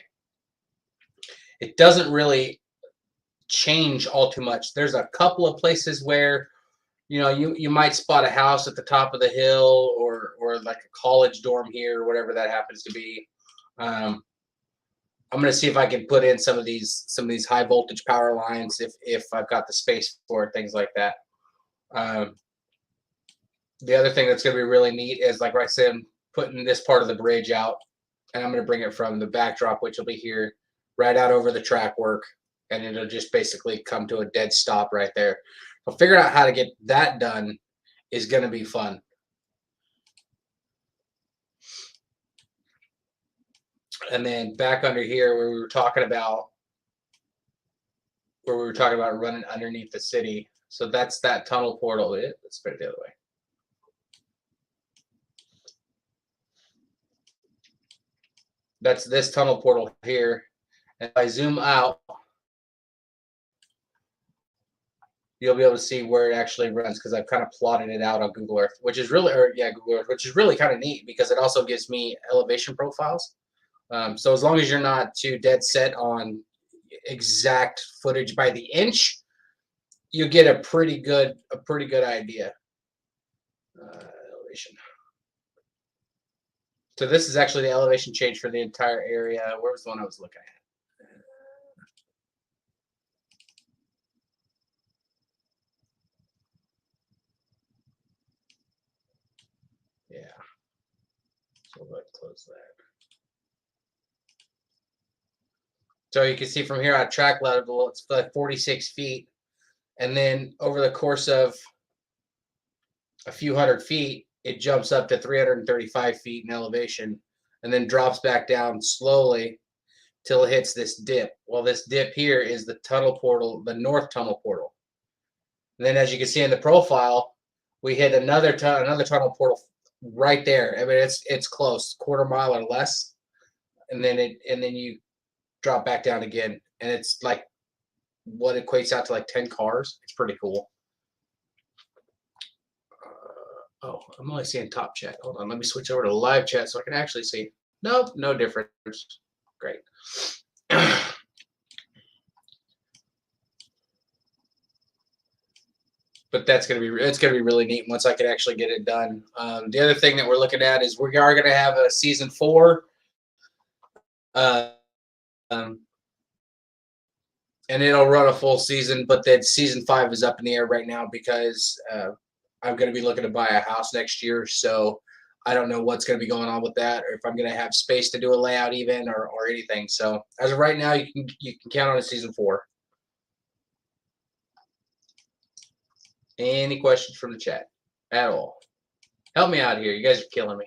it doesn't really change all too much. There's a couple of places where you might spot a house at the top of the hill or like a college dorm here or whatever that happens to be. I'm going to see if I can put in some of these high voltage power lines if I've got the space for it, things like that. The other thing that's going to be really neat is, like I said, I'm putting this part of the bridge out, and I'm going to bring it from the backdrop, which will be here, right out over the track work, and it'll just basically come to a dead stop right there. So figuring out how to get that done is going to be fun. And then back under here where we were talking about running underneath the city. So that's that tunnel portal. Let's put it the other way. That's this tunnel portal here. And if I zoom out, you'll be able to see where it actually runs because I've kind of plotted it out on Google Earth, which is really, Google Earth, which is really kind of neat because it also gives me elevation profiles. So as long as you're not too dead set on exact footage by the inch, you get a pretty good idea. Elevation. So this is actually the elevation change for the entire area. Where was the one I was looking at? Yeah. So we'll go ahead and close that. So you can see from here at track level, it's like 46 feet. And then over the course of a few hundred feet, it jumps up to 335 feet in elevation and then drops back down slowly till it hits this dip. Well, this dip here is the tunnel portal, the north tunnel portal. And then as you can see in the profile, we hit another tunnel portal right there. I mean, it's close, quarter mile or less. And then you drop back down again. And it's like what equates out to like 10 cars. It's pretty cool. Oh, I'm only seeing top chat. Hold on, let me switch over to live chat so I can actually see. Nope, no difference. Great. But it's gonna be really neat once I can actually get it done. The other thing that we're looking at is we are gonna have a season 4. And it'll run a full season, but then season 5 is up in the air right now because I'm going to be looking to buy a house next year. So I don't know what's going to be going on with that, or if I'm going to have space to do a layout even, or anything. So as of right now, you can count on a season 4. Any questions from the chat at all? Help me out here. You guys are killing me.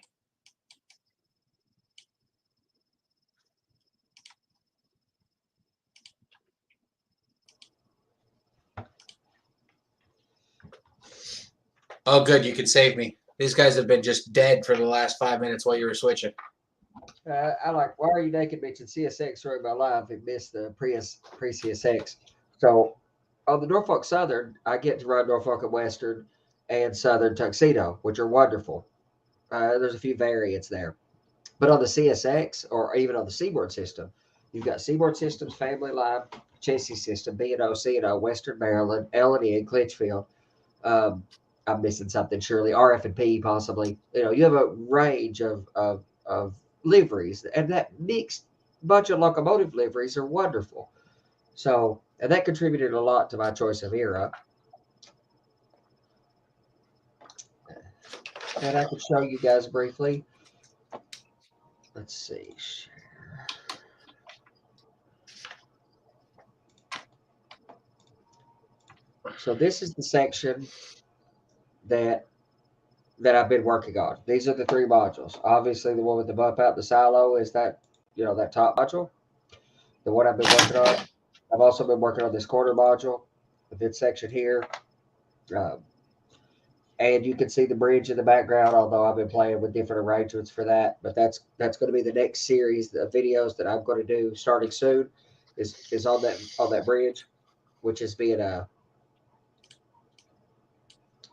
Oh, good. You can save me. These guys have been just dead for the last 5 minutes while you were switching. I like, why are you naked mentioned CSX during my live? It missed the pre-CSX. So on the Norfolk Southern, I get to ride Norfolk and Western and Southern Tuxedo, which are wonderful. There's a few variants there. But on the CSX or even on the Seaboard system, you've got Seaboard Systems, Family Line, Chassis System, B&O, C&O, Western Maryland, L&E, and Clinchfield. I'm missing something, surely. RF&P, possibly. You have a range of liveries, and that mixed bunch of locomotive liveries are wonderful. So, and that contributed a lot to my choice of era. And I can show you guys briefly. Let's see. So this is the section that I've been working on. These are the 3 modules. Obviously, the one with the bump out the silo is that, that top module. The one I've been working on. I've also been working on this quarter module with this section here. And you can see the bridge in the background, although I've been playing with different arrangements for that. But that's going to be the next series of videos that I'm going to do starting soon is on that bridge, which is being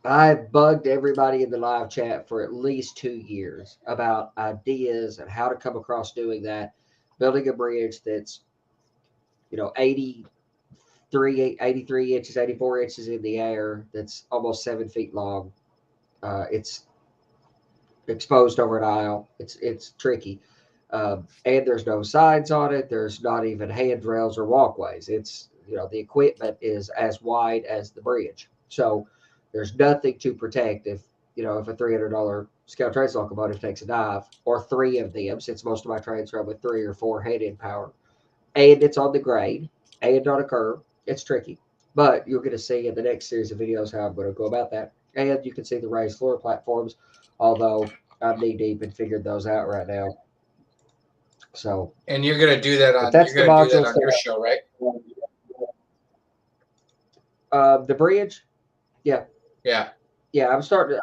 I've bugged everybody in the live chat for at least 2 years about ideas and how to come across doing that, building a bridge that's, 83 inches, 84 inches in the air, that's almost 7 feet long. It's exposed over an aisle. It's tricky. And there's no signs on it. There's not even handrails or walkways. It's, the equipment is as wide as the bridge. So there's nothing to protect if a $300 scale trains locomotive takes a dive, or 3 of them, since most of my trains run with 3 or 4 head-end power. And it's on the grade and on a curve. It's tricky. But you're going to see in the next series of videos how I'm going to go about that. And you can see the raised floor platforms, although I'm knee-deep and figured those out right now. So, and you're going to do that on your show, right? The bridge? Yeah. Yeah. Yeah, I'm starting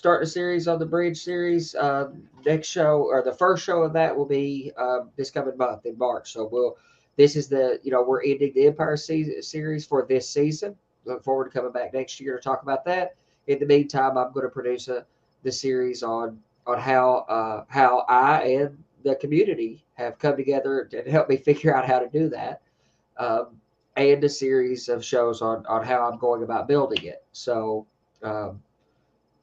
a series on the bridge series. Next show, or the first show of that, will be this coming month in March. So This is we're ending the Empire series for this season. Look forward to coming back next year to talk about that. In the meantime, I'm going to produce the series on how I and the community have come together to help me figure out how to do that, and a series of shows on how I'm going about building it. So, and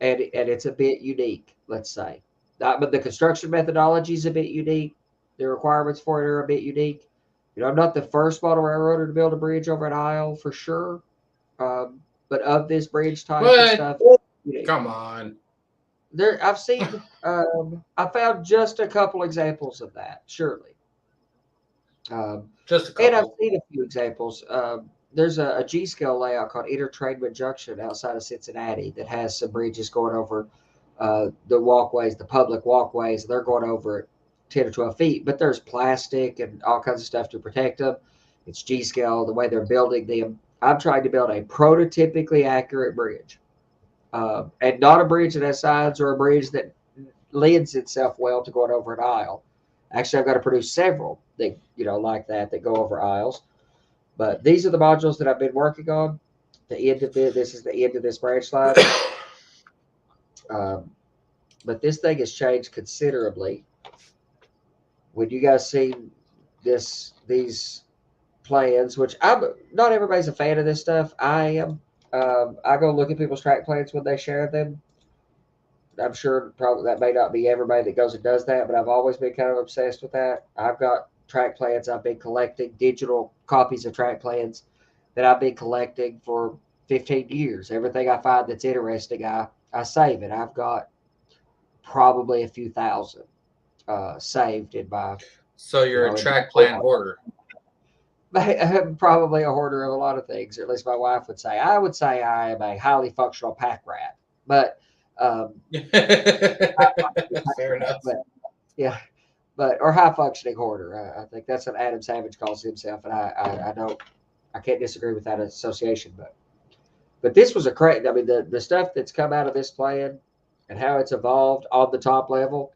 it's a bit unique, let's say. But the construction methodology is a bit unique. The requirements for it are a bit unique. I'm not the first model railroader to build a bridge over an aisle for sure. But of this bridge type of What? stuff, Come on. I've seen, I found just a couple examples of that, surely. Just a And I've couple. seen a few examples. There's a G scale layout called Intertrainment Junction outside of Cincinnati that has some bridges going over the walkways, the public walkways. They're going over 10 or 12 feet, but there's plastic and all kinds of stuff to protect them. It's G scale, the way they're building them. I'm trying to build a prototypically accurate bridge, and not a bridge that has sides or a bridge that lends itself well to going over an aisle. Actually, I've got to produce several that like that go over aisles. But these are the modules that I've been working on. This is the end of this branch line. Um, but this thing has changed considerably. When you guys see these plans, which I'm not everybody's a fan of this stuff. I am. I go look at people's track plans when they share them. I'm sure probably that may not be everybody that goes and does that, but I've always been kind of obsessed with that. I've got track plans. I've been collecting digital copies of track plans that I've been collecting for 15 years. Everything I find that's interesting, I save it. I've got probably a few thousand saved in my. So you're a track plan hoarder. I'm probably a hoarder of a lot of things, or at least my wife would say. I would say I am a highly functional pack rat, but fair enough. But, yeah, or high functioning hoarder. I think that's what Adam Savage calls himself, and I can't disagree with that association. But this was a great. I mean, the stuff that's come out of this plan and how it's evolved on the top level.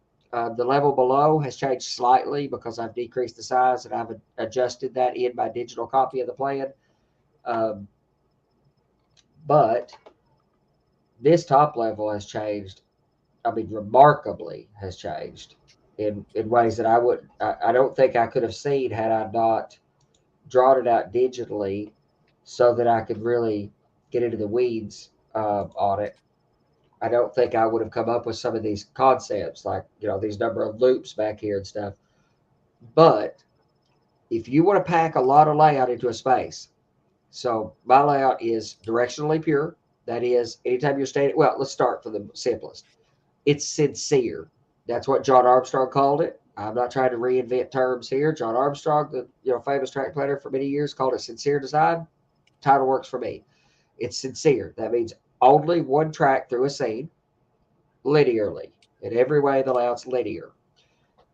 The level below has changed slightly because I've decreased the size and I've adjusted that in my digital copy of the plan. But this top level has changed. I mean, remarkably has changed in ways that I don't think I could have seen had I not drawn it out digitally so that I could really get into the weeds on it. I don't think I would have come up with some of these concepts like, these number of loops back here and stuff. But if you want to pack a lot of layout into a space, so my layout is directionally pure. That is, anytime you're standing, well, let's start from the simplest. It's sincere. That's what John Armstrong called it. I'm not trying to reinvent terms here. John Armstrong, the famous track planner for many years, called it sincere design. Title works for me. It's sincere. That means only one track through a scene, linearly. In every way, the layout's linear.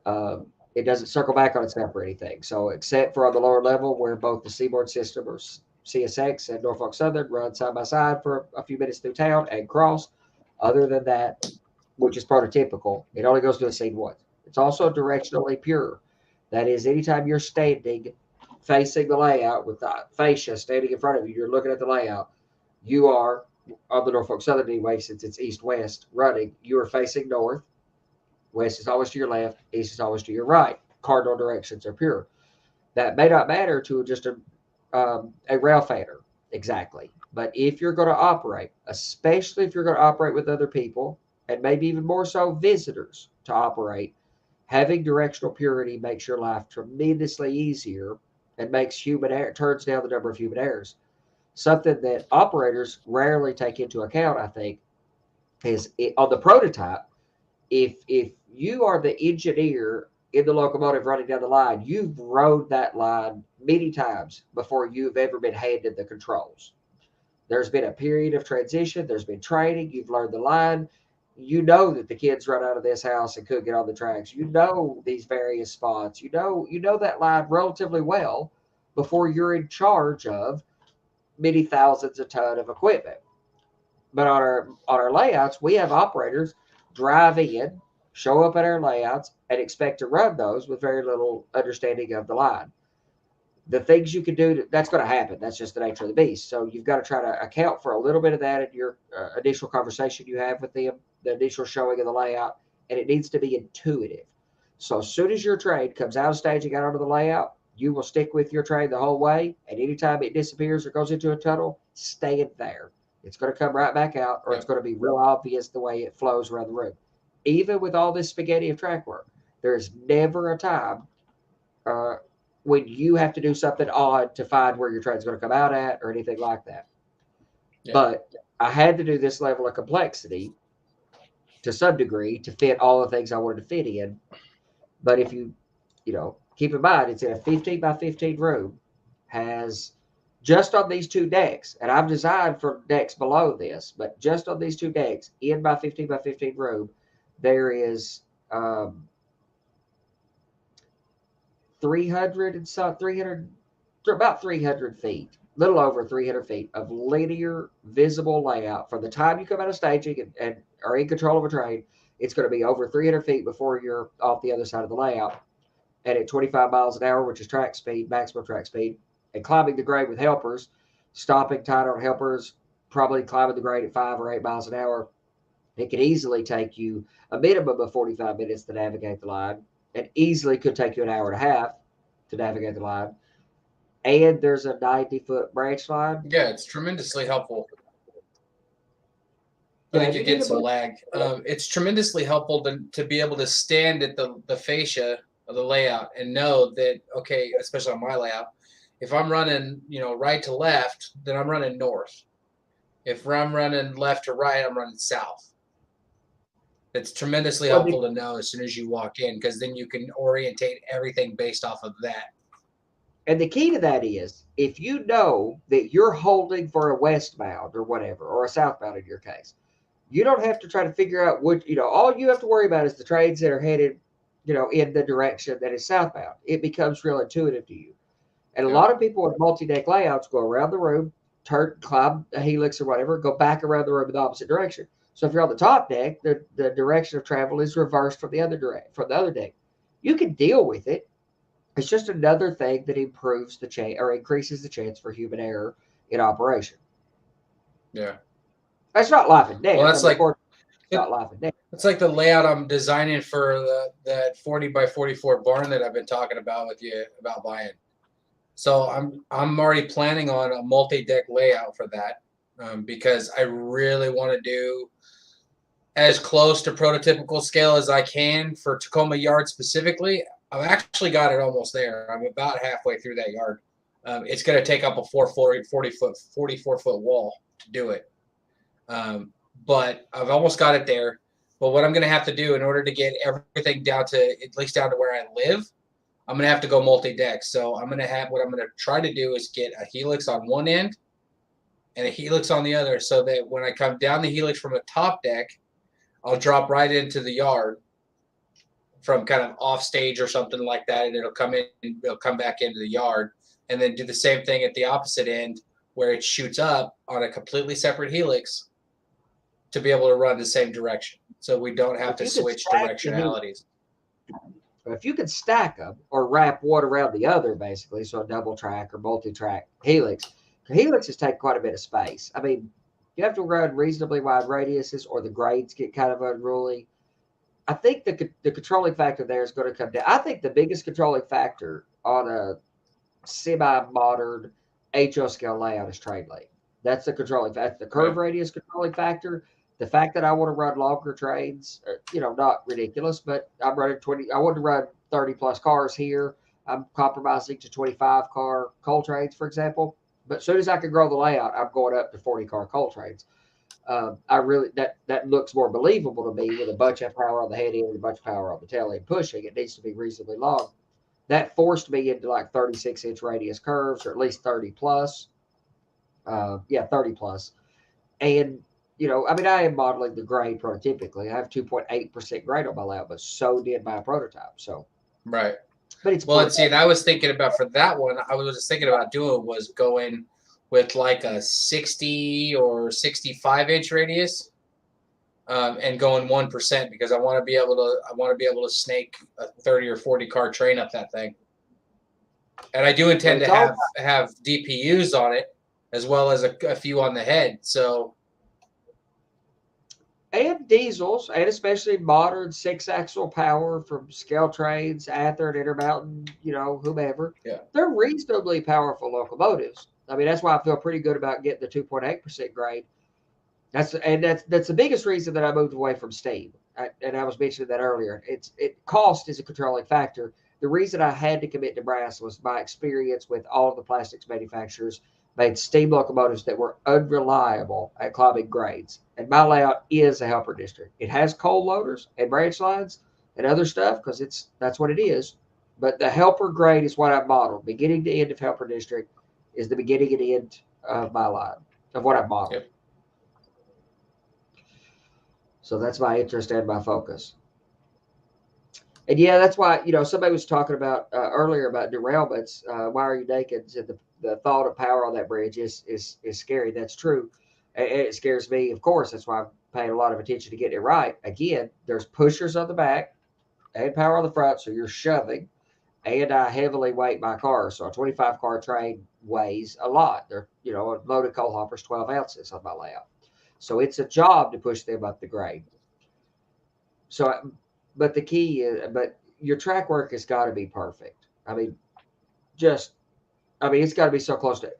It doesn't circle back on itself or anything. So, except for on the lower level where both the Seaboard System or CSX and Norfolk Southern run side by side for a few minutes through town and cross. Other than that, which is prototypical, it only goes to a scene once. It's also directionally pure. That is, anytime you're standing facing the layout with the fascia standing in front of you, you're looking at the layout, you are, on the Norfolk Southern anyway, since it's east-west running, you are facing north. West is always to your left, east is always to your right. Cardinal directions are pure. That may not matter to just a rail fanner, exactly. But if you're going to operate, especially if you're going to operate with other people, and maybe even more so visitors to operate, having directional purity makes your life tremendously easier and makes human error, turns down the number of human errors. Something that operators rarely take into account, I think, is on the prototype. If you are the engineer in the locomotive running down the line, you've rode that line many times before you've ever been handed the controls. There's been a period of transition. There's been training. You've learned the line. You know that the kids run out of this house and could get on the tracks. You know these various spots. You know that line relatively well before you're in charge of many thousands of tons of equipment. But on our layouts, we have operators drive in, show up at our layouts, and expect to run those with very little understanding of the line. the things you can do, that's going to happen. That's just the nature of the beast. So you've got to try to account for a little bit of that in your initial conversation you have with them, the initial showing of the layout, and it needs to be intuitive. So as soon as your train comes out of staging out onto the layout, you will stick with your train the whole way, and anytime it disappears or goes into a tunnel, stay in there. It's going to come right back out, or it's going to be real obvious the way it flows around the room. Even with all this spaghetti of track work, there's never a time when you have to do something odd to find where your train's going to come out at or anything like that. Yeah. But I had to do this level of complexity to some degree to fit all the things I wanted to fit in. But if you keep in mind, it's in a 15 by 15 room, has just on these two decks, and I've designed for decks below this, but just on these two decks, in my 15 by 15 room, there is 300 feet, little over 300 feet of linear visible layout from the time you come out of staging and are in control of a train. It's going to be over 300 feet before you're off the other side of the layout. And at 25 miles an hour, which is track speed, maximum track speed, and climbing the grade with helpers, stopping tight on helpers, probably climbing the grade at 5 or 8 miles an hour, it could easily take you a minimum of 45 minutes to navigate the line. It easily could take you an hour and a half to navigate the line. And there's a 90-foot branch line. Yeah, it's tremendously helpful. I think you get some lag. It's tremendously helpful to be able to stand at the fascia of the layout and know that, okay, especially on my layout, if I'm running, right to left, then I'm running north. If I'm running left to right, I'm running south. It's tremendously helpful to know as soon as you walk in, because then you can orientate everything based off of that. And the key to that is, if you know that you're holding for a westbound or whatever, or a southbound in your case, you don't have to try to figure out what, all you have to worry about is the trains that are headed, in the direction that is southbound. It becomes real intuitive to you. And a lot of people with multi-deck layouts go around the room, climb a helix or whatever, go back around the room in the opposite direction. So if you're on the top deck, the direction of travel is reversed from the other deck. You can deal with it. It's just another thing that improves the chance or increases the chance for human error in operation. Yeah. That's not life and death. Well, that's not life and death. It's like the layout I'm designing for that 40 by 44 barn that I've been talking about with you about buying. So I'm already planning on a multi-deck layout for that because I really want to do as close to prototypical scale as I can for Tacoma Yard specifically. I've actually got it almost there. I'm about halfway through that yard. It's going to take up a 44-foot wall to do it. But I've almost got it there. But what I'm going to have to do in order to get everything down to, at least down to where I live, I'm going to have to go multi-deck. So what I'm going to try to do is get a helix on one end and a helix on the other, so that when I come down the helix from the top deck, I'll drop right into the yard from kind of off stage or something like that, and it'll come back into the yard, and then do the same thing at the opposite end where it shoots up on a completely separate helix to be able to run the same direction. So we don't have to switch directionalities. If you can stack them or wrap one around the other, basically, so a double track or multi-track helix, helixes take quite a bit of space. I mean, you have to run reasonably wide radiuses or the grades get kind of unruly. I think the controlling factor there is going to come down. I think the biggest controlling factor on a semi-modern HO scale layout is train length. That's the controlling factor. The curve radius controlling factor. The fact that I want to run longer trains, not ridiculous, but I'm running 20. I want to run 30 plus cars here. I'm compromising to 25 car coal trains, for example. But as soon as I can grow the layout, I'm going up to 40 car coal trains. That looks more believable to me with a bunch of power on the head end and a bunch of power on the tail end pushing. It needs to be reasonably long. That forced me into like 36-inch radius curves, or at least 30 plus. 30 plus. And I am modeling the grade prototypically. I have 2.8% grade on my layout, but so did my prototype. So right. But it's and I was thinking about for that one, I was just thinking about doing was going with like a 60 or 65-inch radius, and going 1% because I want to be able to snake a 30 or 40 car train up that thing. And I do intend But to it's all have DPUs on it, as well as a few on the head. So and diesels, and especially modern 6-axle power from scale trains, Athearn, Intermountain, whomever. Yeah. They're reasonably powerful locomotives. I mean, that's why I feel pretty good about getting the 2.8% grade. That's the biggest reason that I moved away from steam. And I was mentioning that earlier. Cost is a controlling factor. The reason I had to commit to brass was my experience with all of the plastics manufacturers made steam locomotives that were unreliable at climbing grades. And my layout is a helper district. It has coal loaders and branch lines and other stuff because that's what it is. But the helper grade is what I've modeled. Beginning to end of helper district is the beginning and end of my line, of what I've modeled. Yep. So that's my interest and my focus. And yeah, that's why, somebody was talking about earlier about derailments. Why are you naked? Said the thought of power on that bridge is scary. That's true. And it scares me, of course. That's why I'm paying a lot of attention to getting it right. Again, there's pushers on the back and power on the front, so you're shoving. And I heavily weight my car. So a 25-car train weighs a lot. They're, a loaded coal hopper's 12 ounces on my layout. So it's a job to push them up the grade. So, but the key is, but your track work has got to be perfect. I mean, it's got to be so close to,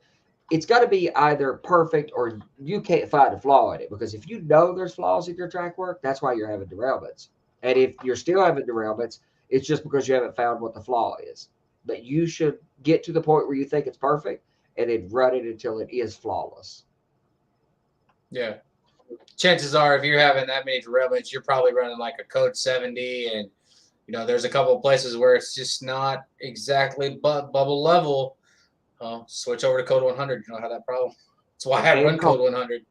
it's got to be either perfect or you can't find a flaw in it. Because if you know there's flaws in your track work, that's why you're having derailments. And if you're still having derailments, it's just because you haven't found what the flaw is. But you should get to the point where you think it's perfect and then run it until it is flawless. yeah, chances are if you're having that many derailments, you're probably running like a code 70, and there's a couple of places where it's just not exactly bubble level. Switch over to code 100. You don't have that problem. That's why I run code 100.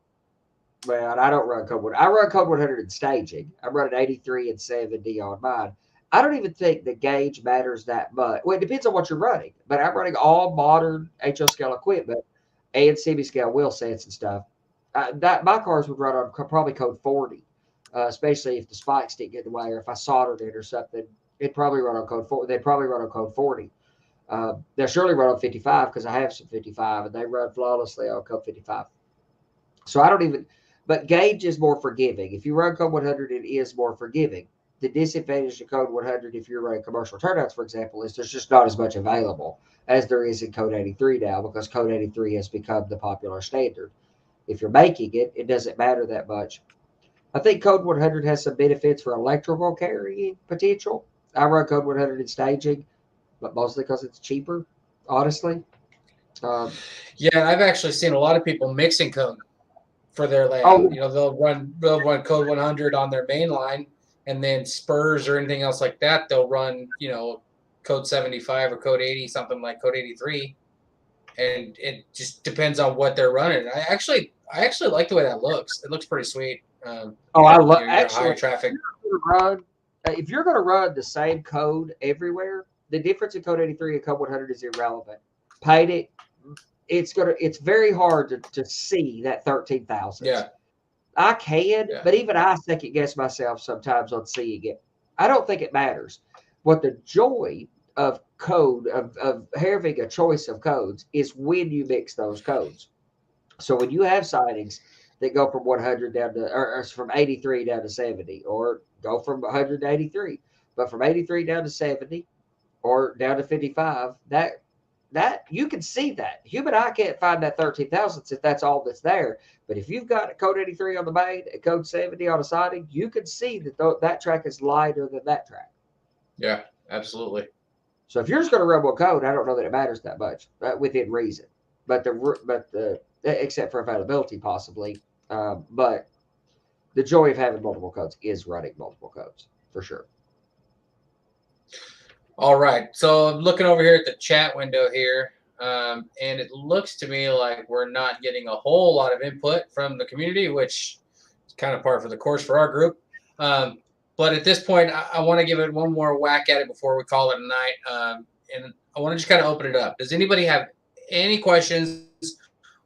Well, I don't run code 100. I run code 100 in staging. I'm running 83 and 70 on mine. I don't even think the gauge matters that much. Well, it depends on what you're running, but I'm running all modern HO scale equipment and semi scale wheel sets and stuff. My cars would run on probably code 40, especially if the spikes didn't get in the way or if I soldered it or something. It'd probably run on code 4. They'd probably run on code 40. They'll surely run on 55 because I have some 55 and they run flawlessly on code 55. So I don't even. But gauge is more forgiving. If you run code 100, it is more forgiving. The disadvantage of code 100, if you're running commercial turnouts, for example, is there's just not as much available as there is in code 83 now because code 83 has become the popular standard. If you're making it, it doesn't matter that much. I think code 100 has some benefits for electrical carrying potential. I run code 100 in staging, but mostly because it's cheaper, honestly. Yeah, I've actually seen a lot of people mixing code for their layout. They'll run code 100 on their main line, and then spurs or anything else like that, they'll run, code 75 or code 80, something like code 83. And it just depends on what they're running. I actually like the way that looks. It looks pretty sweet. I love actually higher traffic. If you're going to run the same code everywhere, the difference in code 83 and code 100 is irrelevant. Paint it. It's very hard to see that 13,000. Yeah. I can, but even I second guess myself sometimes on seeing it. I don't think it matters. What the joy of code, of having a choice of codes, is when you mix those codes. So when you have sightings that go from 100 down to, or from 83 down to 70, or go from 100 to 83, but from 83 down to 70 or down to 55, that you can see that. Human eye can't find that 13,000 if that's all that's there. But if you've got code 83 on the main and code 70 on a siding, you can see that that track is lighter than that track. Yeah, absolutely. So if you're just going to run one code, I don't know that it matters that much within reason. But the except for availability possibly. But the joy of having multiple codes is running multiple codes for sure. All right. So I'm looking over here at the chat window here, and it looks to me like we're not getting a whole lot of input from the community, which is kind of par for the course for our group. But at this point, I want to give it one more whack at it before we call it a night. And I want to just kind of open it up. Does anybody have any questions,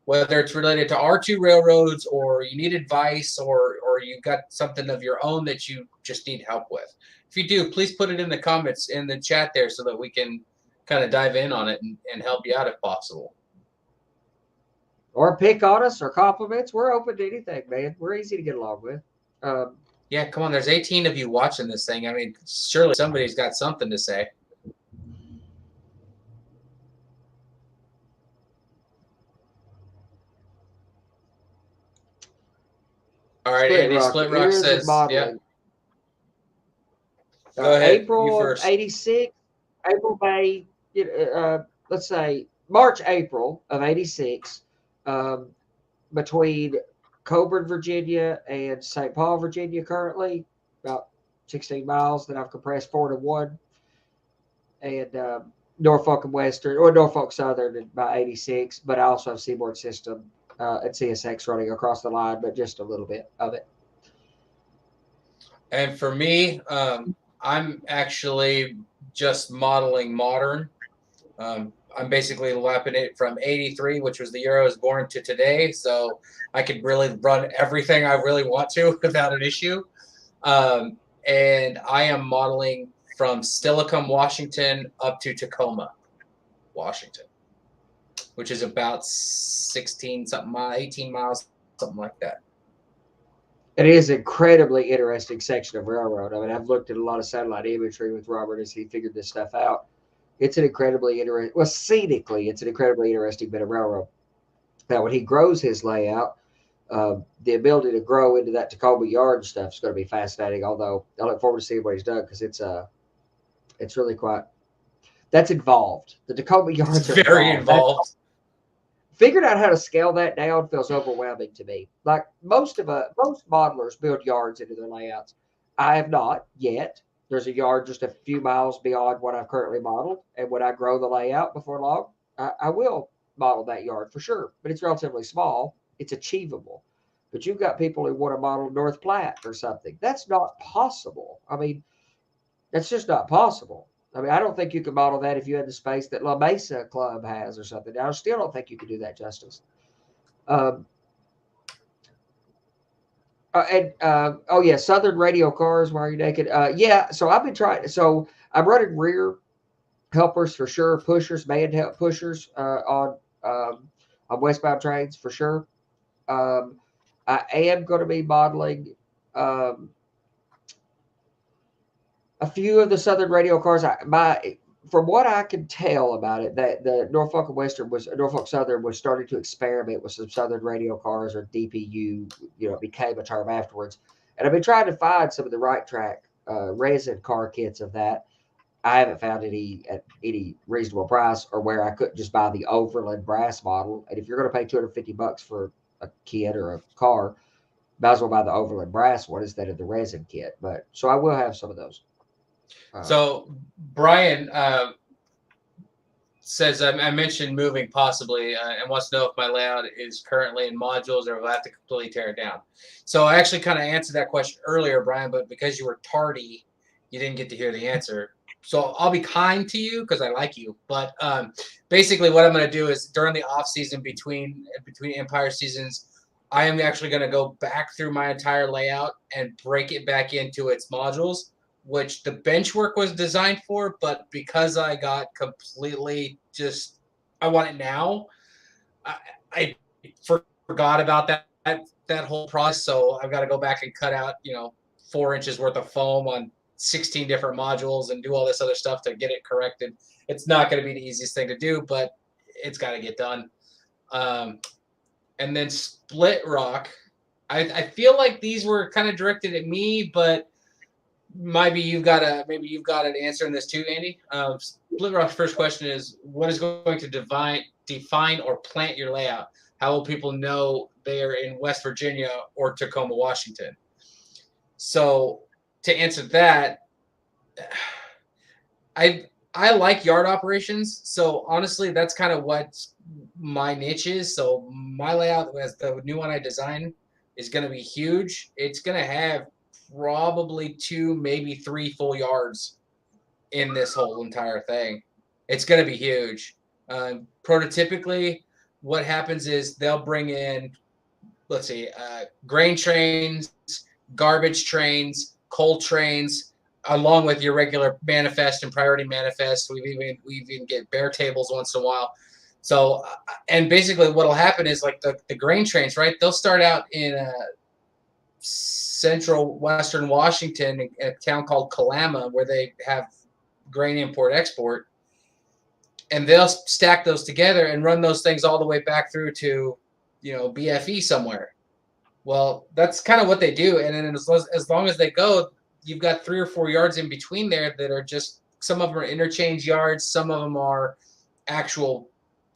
whether it's related to R2 railroads or you need advice or you got something of your own that you just need help with? If you do, please put it in the comments in the chat there so that we can kind of dive in on it and help you out if possible. Or pick on us or compliments. We're open to anything, man. We're easy to get along with. Yeah, come on. There's 18 of you watching this thing. I mean, surely somebody's got something to say. All right, Andy. Split Rock ears says, and modeling. yeah. Go ahead. April You of first. 86, April, May, let's say March, April of 86, between Coburn, Virginia and St. Paul, Virginia currently, about 16 miles that I've compressed 4 to 1. And Norfolk and Western, or Norfolk Southern in about 86, but I also have Seaboard System and CSX running across the line, but just a little bit of it. And for me, I'm actually just modeling modern. I'm basically lapping it from 83, which was the year I was born, to today. So I could really run everything I really want to without an issue. And I am modeling from Stillicum, Washington up to Tacoma, Washington, which is about 16 something miles, 18 miles, something like that. It is an incredibly interesting section of railroad. I mean, I've looked at a lot of satellite imagery with Robert as he figured this stuff out. It's an incredibly interesting, well, scenically, it's an incredibly interesting bit of railroad. Now, when he grows his layout, the ability to grow into that Tacoma yard stuff is going to be fascinating. Although I look forward to seeing what he's done because it's really quite, that's involved. The Tacoma yards are very involved. Figuring out how to scale that down feels overwhelming to me. Like most modelers build yards into their layouts. I have not yet. There's a yard just a few miles beyond what I've currently modeled. And when I grow the layout before long, I will model that yard for sure. But it's relatively small. It's achievable. But you've got people who want to model North Platte or something. That's not possible. I mean, that's just not possible. I mean, I don't think you could model that if you had the space that La Mesa Club has or something. I still don't think you could do that justice. Oh yeah, Southern radio cars. Why are you naked? Yeah. So I've been trying. So I'm running rear helpers for sure, pushers, man help pushers on westbound trains for sure. I am going to be modeling a few of the Southern radio cars. From what I can tell about it, that the Norfolk Southern was starting to experiment with some Southern radio cars, or DPU, became a term afterwards. And I've been trying to find some of the right track resin car kits of that. I haven't found any at any reasonable price, or where I couldn't just buy the Overland brass model. And if you're going to pay $250 for a kit or a car, might as well buy the Overland brass one instead of the resin kit. But so I will have some of those. So Brian says, I mentioned moving possibly and wants to know if my layout is currently in modules or will I have to completely tear it down. So I actually kind of answered that question earlier, Brian, but because you were tardy, you didn't get to hear the answer. So I'll be kind to you because I like you. But basically what I'm going to do is during the off season between Empire seasons, I am actually going to go back through my entire layout and break it back into its modules, which the bench work was designed for, but because I got completely I want it now, I forgot about that whole process. So I've got to go back and cut out, 4 inches worth of foam on 16 different modules and do all this other stuff to get it corrected. It's not going to be the easiest thing to do, but it's got to get done. And then Split Rock, I feel like these were kind of directed at me, but maybe you've got an answer in this too, Andy. Split Rock's first question is, what is going to define or plant your layout? How will people know they are in West Virginia or Tacoma, Washington? So to answer that, I like yard operations. So honestly, that's kind of what my niche is. So my layout, as the new one I designed, is going to be huge. It's going to have probably 2, maybe 3 full yards in this whole entire thing. It's going to be huge. Prototypically, what happens is they'll bring in, grain trains, garbage trains, coal trains, along with your regular manifest and priority manifest. We even get bear tables once in a while. So, and basically what'll happen is like the grain trains, right? They'll start out in central western Washington, in a town called Kalama, where they have grain import export, and they'll stack those together and run those things all the way back through to, BFE somewhere. Well, that's kind of what they do, and then as long as they go, you've got 3 or 4 yards in between there that are just, some of them are interchange yards, some of them are actual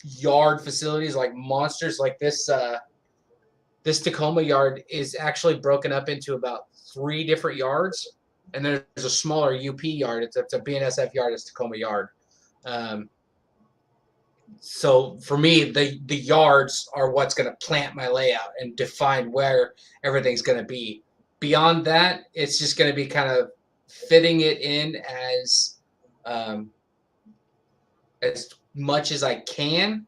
yard facilities, like monsters. Like this this Tacoma yard is actually broken up into about 3 different yards, and then there's a smaller UP yard. It's a BNSF yard. It's Tacoma yard. So for me, the yards are what's going to plant my layout and define where everything's going to be. Beyond that, it's just going to be kind of fitting it in as much as I can.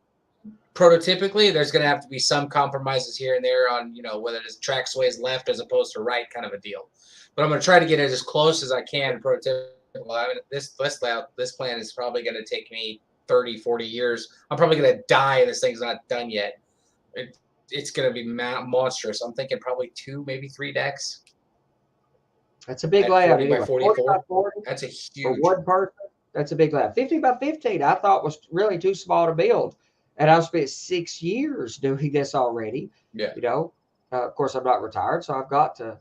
Prototypically, there's going to have to be some compromises here and there on, whether the track sways left as opposed to right, kind of a deal. But I'm going to try to get it as close as I can. Prototypical. I mean, this layout, this plan is probably going to take me 30, 40 years. I'm probably going to die and this thing's not done yet. It's going to be monstrous. I'm thinking probably 2, maybe 3 decks. That's a big layout. 40 by 44. 40, that's a for huge one person. That's a big layout. 50 by 15, I thought was really too small to build. And I've spent 6 years doing this already. Yeah. Of course, I'm not retired, so I've got to,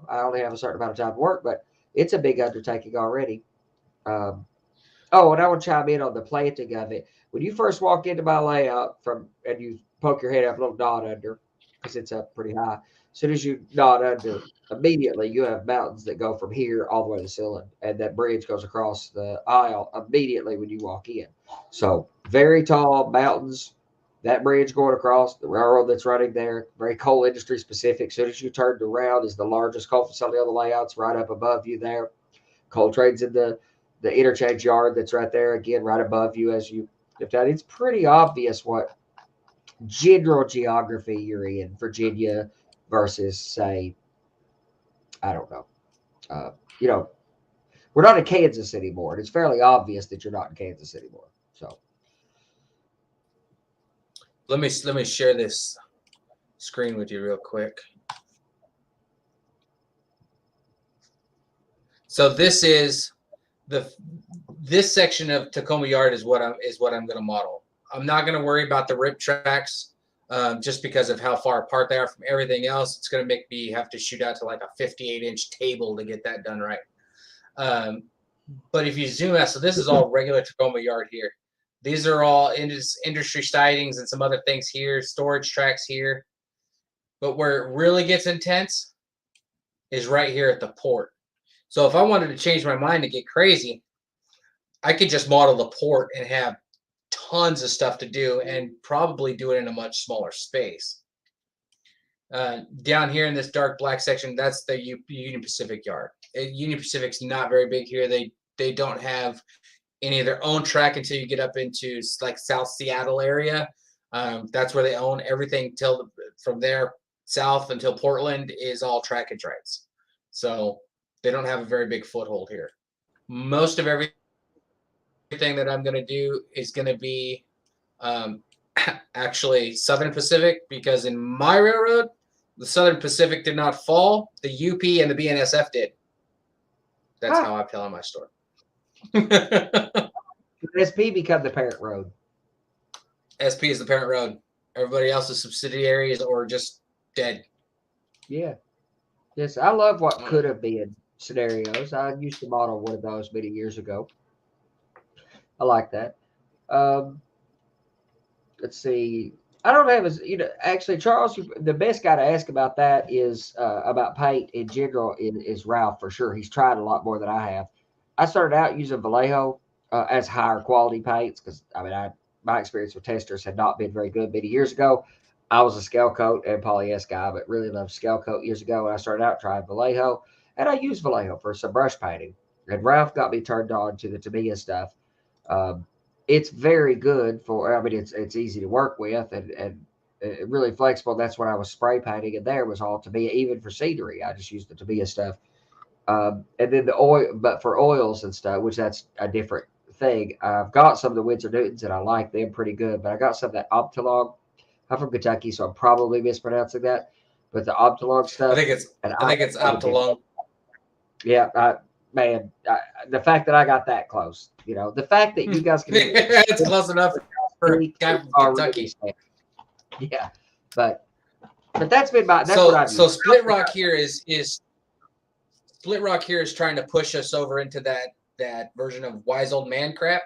I only have a certain amount of time to work, but it's a big undertaking already. And I want to chime in on the planting of it. When you first walk into my layout and you poke your head up, a little nod under, because it's up pretty high. As soon as you nod under, immediately you have mountains that go from here all the way to the ceiling, and that bridge goes across the aisle immediately when you walk in. So very tall mountains, that bridge going across, the railroad that's running there, very coal industry specific. As soon as you turn around is the largest coal facility on the layouts right up above you there. Coal trains in the interchange yard that's right there, again, right above you as you lift out. It's pretty obvious what general geography you're in, Virginia versus, say, I don't know. We're not in Kansas anymore. And it's fairly obvious that you're not in Kansas anymore. So let me share this screen with you real quick. So this is this section of Tacoma Yard is what I'm going to model. I'm not going to worry about the rip tracks just because of how far apart they are from everything else. It's going to make me have to shoot out to like a 58-inch table to get that done right. But if you zoom out, so this is all regular Tacoma Yard here. These are all industry sidings and some other things here, storage tracks here. But where it really gets intense is right here at the port. So if I wanted to change my mind to get crazy, I could just model the port and have tons of stuff to do and probably do it in a much smaller space. Down here in this dark black section, that's the Union Pacific yard. Union Pacific's not very big here. They don't have any of their own track until you get up into like South Seattle area. That's where they own everything from there south until Portland is all trackage rights. So they don't have a very big foothold here. Most of everything that I'm going to do is going to be actually Southern Pacific, because in my railroad, the Southern Pacific did not fall. The UP and the BNSF did. That's how I'm telling my story. SP become the parent road. SP is the parent road. Everybody else is subsidiaries or just dead. Yeah. Yes, I love what could have been scenarios. I used to model one of those many years ago. I like that. Let's see. I don't have as actually, Charles, the best guy to ask about that is about paint in general is Ralph for sure. He's tried a lot more than I have. I started out using Vallejo as higher quality paints because my experience with testers had not been very good many years ago. I was a scale coat and poly S guy, but really loved scale coat years ago. And I started out trying Vallejo, and I used Vallejo for some brush painting. And Ralph got me turned on to the Tamiya stuff. It's very good it's easy to work with and really flexible. That's what I was spray painting, and there was all Tamiya, even for scenery. I just used the Tamiya stuff. And then the oil, but for oils and stuff, which that's a different thing. I've got some of the Winsor Newtons and I like them pretty good, but I got some of that Optilog. I'm from Kentucky, so I'm probably mispronouncing that. But the Optilog I stuff, think it's and I think it's up to long. yeah, man, the fact that I got that close, the fact that you guys can do It's close enough for a guy from Kentucky. Yeah, but that's been that's So what I've so used. Split Rock here is Split Rock here is trying to push us over into that version of wise old man crap.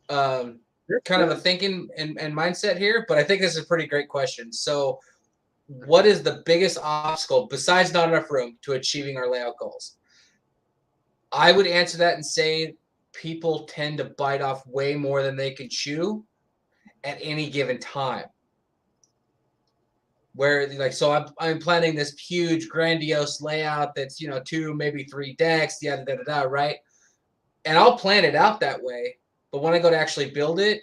Kind of a thinking and mindset here, but I think this is a pretty great question. So, what is the biggest obstacle besides not enough room to achieving our layout goals? I would answer that and say people tend to bite off way more than they can chew at any given time. Where so I'm planning this huge grandiose layout that's 2 maybe 3 decks, right? And I'll plan it out that way, but when I go to actually build it,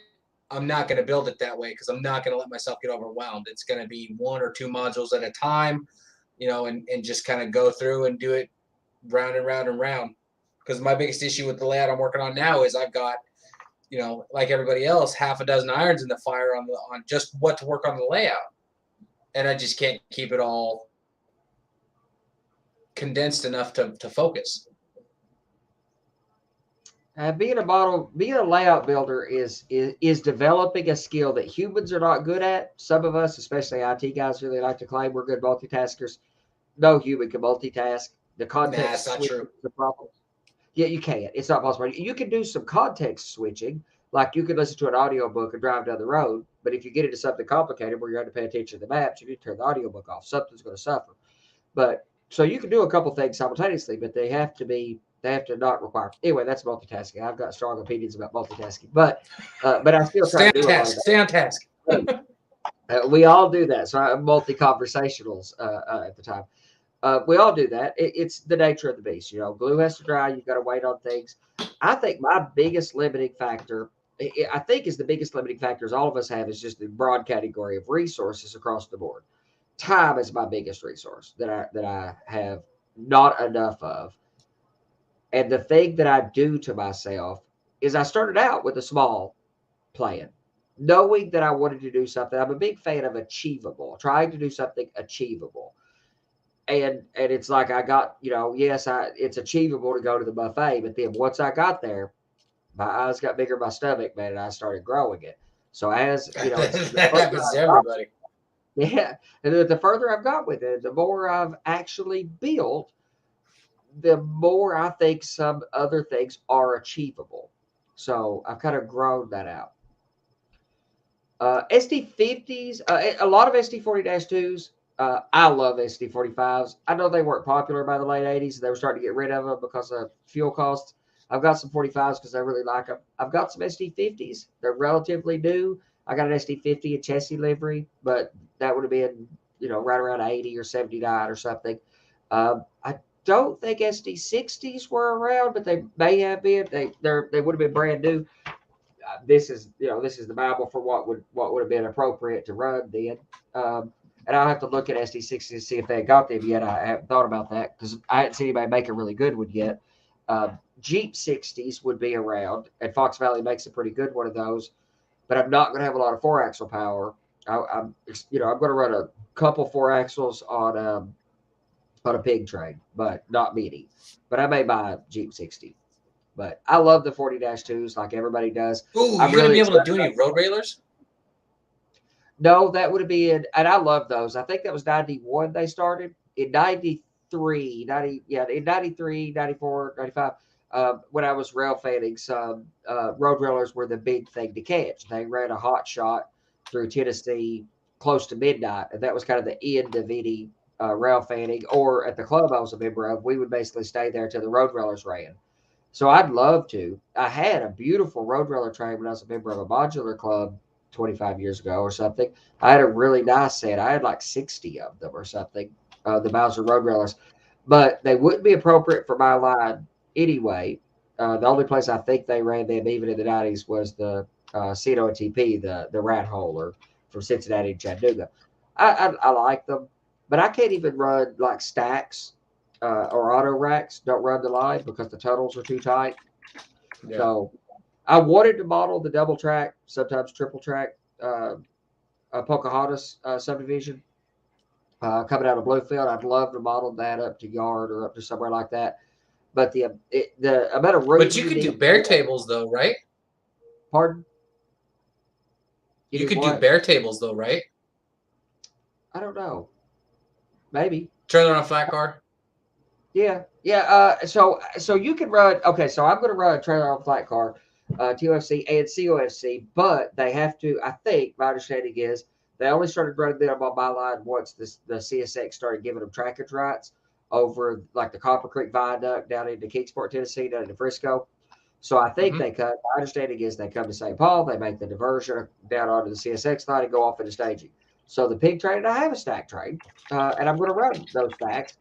I'm not going to build it that way because I'm not going to let myself get overwhelmed. It's going to be 1 or 2 modules at a time, and just kind of go through and do it round and round and round. Because my biggest issue with the layout I'm working on now is I've got, like everybody else, half a dozen irons in the fire on just what to work on the layout. And I just can't keep it all condensed enough to focus. Being a layout builder is developing a skill that humans are not good at. Some of us, especially IT guys, really like to claim we're good multitaskers. No human can multitask. The context That's not switch true. is the problem. Yeah, you can't. It's not possible. You can do some context switching, like you can listen to an audiobook and drive down the road. But if you get into something complicated where you have to pay attention to the maps, you need to turn the audiobook off. Something's going to suffer. But so you can do a couple things simultaneously, but they have to not require. Anyway, that's multitasking. I've got strong opinions about multitasking, but I still try to do a lot of that. Stay on task. We all do that. So I'm multi-conversationals at the time. We all do that. It's the nature of the beast. Glue has to dry. You've got to wait on things. I think my biggest limiting factor, is the biggest limiting factors all of us have is just the broad category of resources across the board. Time is my biggest resource that I have not enough of. And the thing that I do to myself is I started out with a small plan, knowing that I wanted to do something. I'm a big fan of achievable, trying to do something achievable. And it's like I got, yes, it's achievable to go to the buffet, but then once I got there, my eyes got bigger in my stomach, man, and I started growing it. So as that happens to everybody. Yeah, and the further I've got with it, the more I've actually built, the more I think some other things are achievable. So I've kind of grown that out. SD50s, a lot of SD40-2s. I love SD45s. I know they weren't popular by the late 80s. They were starting to get rid of them because of fuel costs. I've got some 45s because I really like them. I've got some SD50s. They're relatively new. I got an SD50 in chassis livery, but that would have been, right around 80 or 79 or something. I don't think SD60s were around, but they may have been. They would have been brand new. This is the Bible for what would have been appropriate to run then. And I'll have to look at SD60s to see if they got them yet. I haven't thought about that because I hadn't seen anybody make a really good one yet. Jeep 60s would be around, and Fox Valley makes a pretty good one of those. But I'm not going to have a lot of 4-axle power. I'm going to run a couple 4-axles on a pig train, but not many. But I may buy a Jeep 60. But I love the 40-2s like everybody does. Ooh, I'm you're going to really be able to excited do any road railers? No, that would have been, and I love those. I think that was 91 they started. In 93, in 93, 94, 95, when I was rail fanning, some road railers were the big thing to catch. They ran a hot shot through Tennessee close to midnight, and that was kind of the end of any rail fanning. Or at the club I was a member of, we would basically stay there till the road railers ran. So I'd love to. I had a beautiful road railer train when I was a member of a modular club 25 years ago or something. I had a really nice set. I had like 60 of them or something, the Mauser road railers. But they wouldn't be appropriate for my line anyway. The only place I think they ran them, even in the 90s, was the Cito and TP, the rat holer from Cincinnati and Chattanooga. I like them, but I can't even run like stacks or auto racks don't run the line because the tunnels are too tight. Yeah. So I wanted to model the double track, sometimes triple track, Pocahontas subdivision coming out of Bluefield. I'd love to model that up to Yard or up to somewhere like that. But the amount of room. But you could do bear tables though, right? Pardon? You could do what? bear tables though, right? I don't know. Maybe. Trailer on a flat car. Yeah. So you can run. Okay. So I'm going to run a trailer on flat car, TOFC and COFC, but they have to. I think my understanding is they only started running them on my line once the CSX started giving them trackage rights over like the Copper Creek Viaduct down into Kingsport, Tennessee, down into Frisco. So I think they come. My understanding is they come to St. Paul, they make the diversion down onto the CSX line and go off into staging. So the pig train, I have a stack train, and I'm going to run those stacks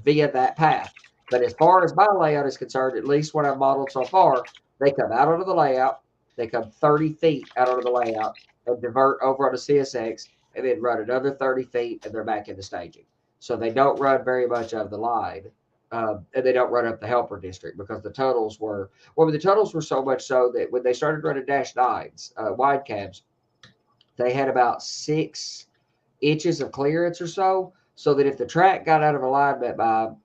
via that path. But as far as my layout is concerned, at least what I've modeled so far, they come out onto the layout, they come 30 feet out onto the layout and divert over onto CSX and then run another 30 feet and they're back into staging. So they don't run very much of the line. And they don't run up the helper district because the tunnels were so much so that when they started running -9s, wide cabs, they had about 6 inches of clearance or so that if the track got out of alignment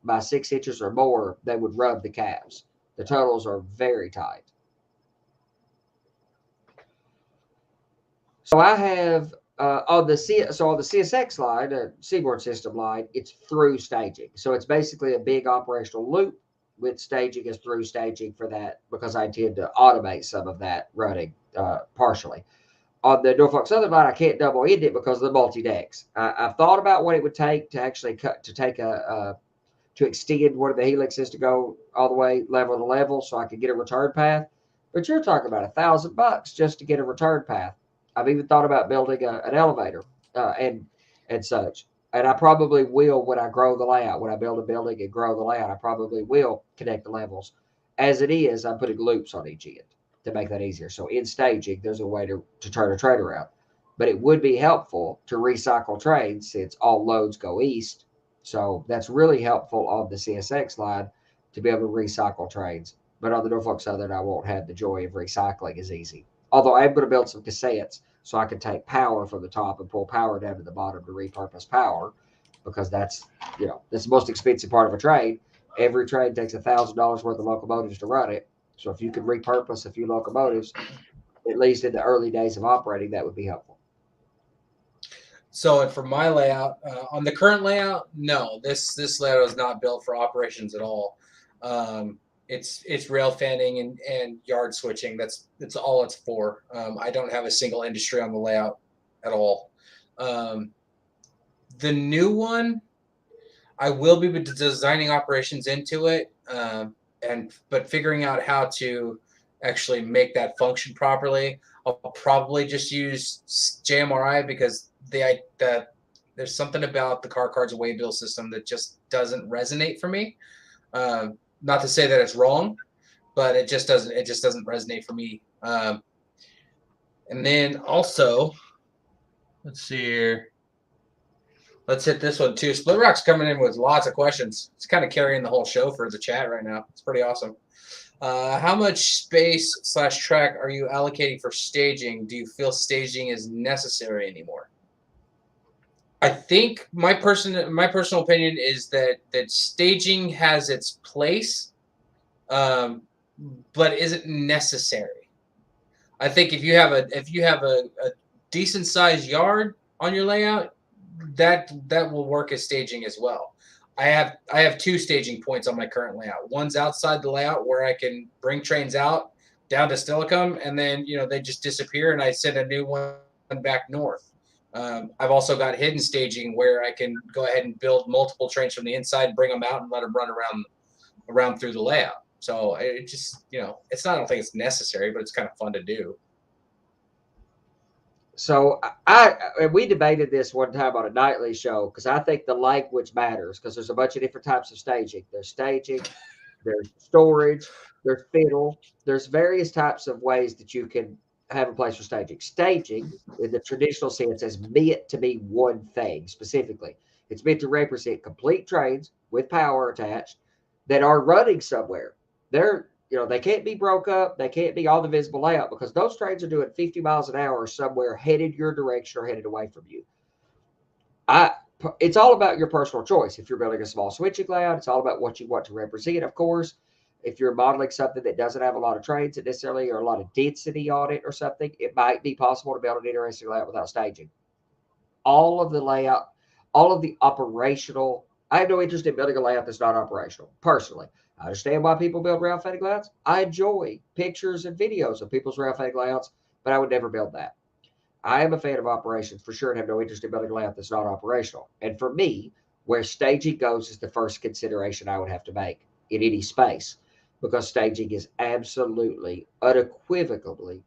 by 6 inches or more, they would rub the cabs. The tunnels are very tight. So I have on the CSX line, Seaboard System line, it's through staging. So it's basically a big operational loop with staging as through staging for that because I intend to automate some of that running partially. On the Norfolk Southern line, I can't double end it because of the multi-decks. I've thought about what it would take to actually to extend one of the helixes to go all the way level to level so I could get a return path. But you're talking about $1,000 just to get a return path. I've even thought about building an elevator and such. And I probably will when I grow the layout. When I build a building and grow the layout, I probably will connect the levels. As it is, I'm putting loops on each end to make that easier. So in staging, there's a way to turn a train around. But it would be helpful to recycle trains since all loads go east. So that's really helpful on the CSX line to be able to recycle trains. But on the Norfolk Southern, I won't have the joy of recycling as easy. Although I'm going to build some cassettes so I can take power from the top and pull power down to the bottom to repurpose power because that's the most expensive part of a train. Every train takes $1,000 worth of locomotives to run it. So if you could repurpose a few locomotives, at least in the early days of operating, that would be helpful. So for my layout, on the current layout, no, this layout is not built for operations at all. It's rail fanning and yard switching. That's all it's for. I don't have a single industry on the layout at all. The new one, I will be designing operations into it, but figuring out how to actually make that function properly. I'll probably just use JMRI because there's something about the car cards away bill system that just doesn't resonate for me. Not to say that it's wrong, but it just doesn't resonate for me. And then also, let's see here. Let's hit this one too. Split Rock's coming in with lots of questions. It's kind of carrying the whole show for the chat right now. It's pretty awesome. How much space / track are you allocating for staging? Do you feel staging is necessary anymore? I think my personal opinion is that staging has its place, but isn't necessary. I think if you have a decent sized yard on your layout, that will work as staging as well. I have 2 staging points on my current layout. One's outside the layout where I can bring trains out down to Stillicum, and then they just disappear, and I send a new one back north. I've also got hidden staging where I can go ahead and build multiple trains from the inside, bring them out, and let them run around through the layout. So it just it's not. I don't think it's necessary, but it's kind of fun to do. So we debated this one time on a nightly show because I think the language matters because there's a bunch of different types of staging. There's staging, there's storage, there's fiddle. There's various types of ways that you can have a place for staging. Staging, in the traditional sense, is meant to be one thing specifically. It's meant to represent complete trains with power attached that are running somewhere. They're, they can't be broke up. They can't be on the visible layout because those trains are doing 50 miles an hour somewhere headed your direction or headed away from you. It's all about your personal choice. If you're building a small switching layout, it's all about what you want to represent, of course. If you're modeling something that doesn't have a lot of trains that necessarily or a lot of density on it or something, it might be possible to build an interesting layout without staging. All of the layout, all of the operational, I have no interest in building a layout that's not operational, personally. I understand why people build rail fading layouts. I enjoy pictures and videos of people's rail fading layouts, but I would never build that. I am a fan of operations for sure and have no interest in building a layout that's not operational. And for me, where staging goes is the first consideration I would have to make in any space, because staging is absolutely, unequivocally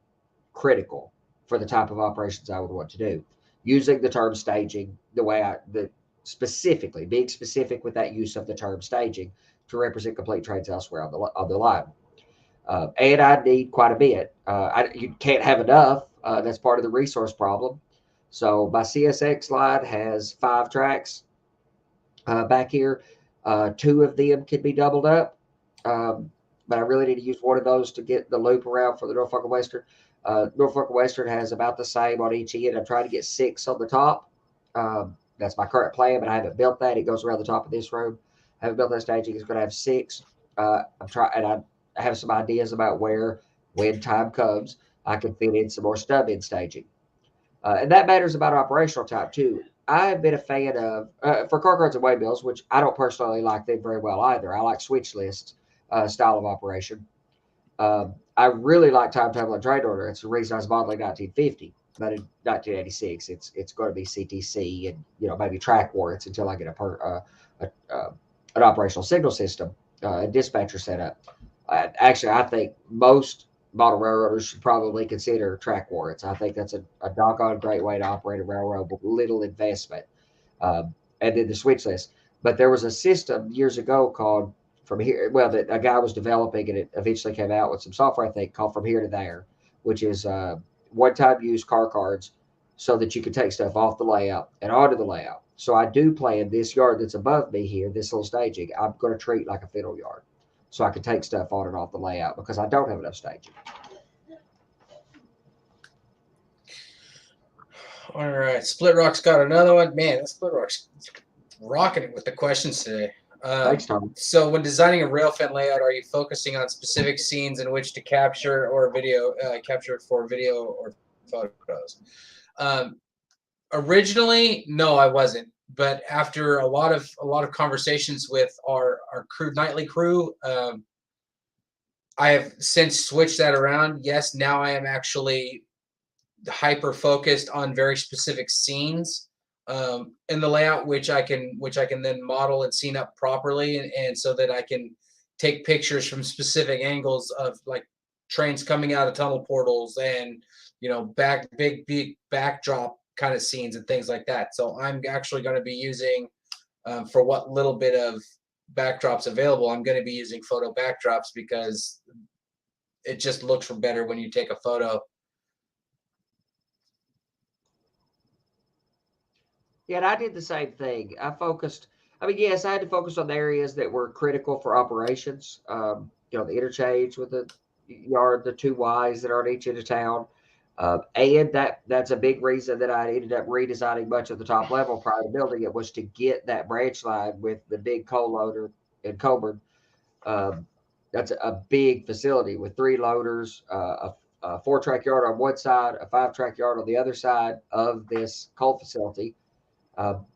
critical for the type of operations I would want to do. Using the term staging the way specifically, being specific with that use of the term staging to represent complete trains elsewhere on the line. And I need quite a bit. You can't have enough. That's part of the resource problem. So my CSX line has 5 tracks back here. 2 of them can be doubled up. But I really need to use one of those to get the loop around for the Norfolk Western. Norfolk Western has about the same on each end. I'm trying to get 6 on the top. That's my current plan, but I haven't built that. It goes around the top of this room. I haven't built that staging. It's going to have 6. I'm trying, and I have some ideas about where, when time comes, I can fit in some more stub in staging. And that matters about operational type too. I have been a fan of, for car cards and waybills, which I don't personally like them very well either. I like switch lists style of operation. I really like timetable and train order. It's the reason I was modeling 1950, but in 1986, it's going to be CTC and maybe track warrants until I get an operational signal system and dispatcher set up. Actually, I think most model railroaders should probably consider track warrants. I think that's a doggone great way to operate a railroad with little investment. And then the switch list. But there was a system years ago called From Here. Well, that a guy was developing, and it eventually came out with some software, I think, called From Here to There, which is one-time use car cards so that you can take stuff off the layout and onto the layout. So I do plan this yard that's above me here, this little staging, I'm going to treat like a fiddle yard, so I can take stuff on and off the layout because I don't have enough staging. All right, Split Rock's got another one. Man, that Split Rock's rocking it with the questions today. Thanks, Tom. So, when designing a rail fan layout, are you focusing on specific scenes in which to capture or capture for video or photos? Originally, no, I wasn't. But after a lot of conversations with our nightly crew, I have since switched that around. Yes, now I am actually hyper focused on very specific scenes in the layout, which I can then model and scene up properly, and so that I can take pictures from specific angles of like trains coming out of tunnel portals and big backdrop kind of scenes and things like that. So I'm actually going to be using for what little bit of backdrops available, I'm going to be using photo backdrops because it just looks better when you take a photo. Yeah, and I did the same thing. Yes, I had to focus on the areas that were critical for operations. The interchange with the yard, the 2 Ys that are on each end of town. And that's a big reason that I ended up redesigning much of the top level prior to building it, was to get that branch line with the big coal loader in Coburn. That's a big facility with 3 loaders, a 4-track yard on one side, a 5-track yard on the other side of this coal facility.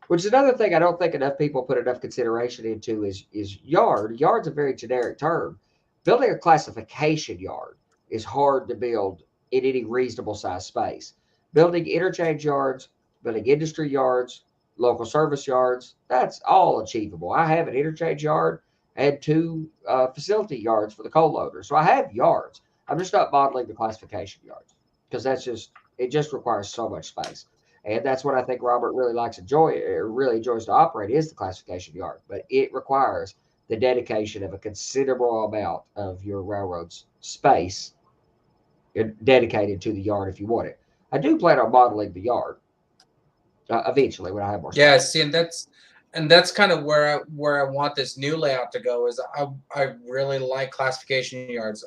Which is another thing I don't think enough people put enough consideration into is yard. Yard's a very generic term. Building a classification yard is hard to build in any reasonable size space. Building interchange yards, building industry yards, local service yards, that's all achievable. I have an interchange yard and 2 facility yards for the coal loader. So I have yards. I'm just not modeling the classification yards because it just requires so much space. And that's what I think Robert really really enjoys to operate, is the classification yard. But it requires the dedication of a considerable amount of your railroad's space dedicated to the yard if you want it. I do plan on modeling the yard eventually when I have more space. Yeah, see, and and that's kind of where I want this new layout to go. Is I really like classification yards.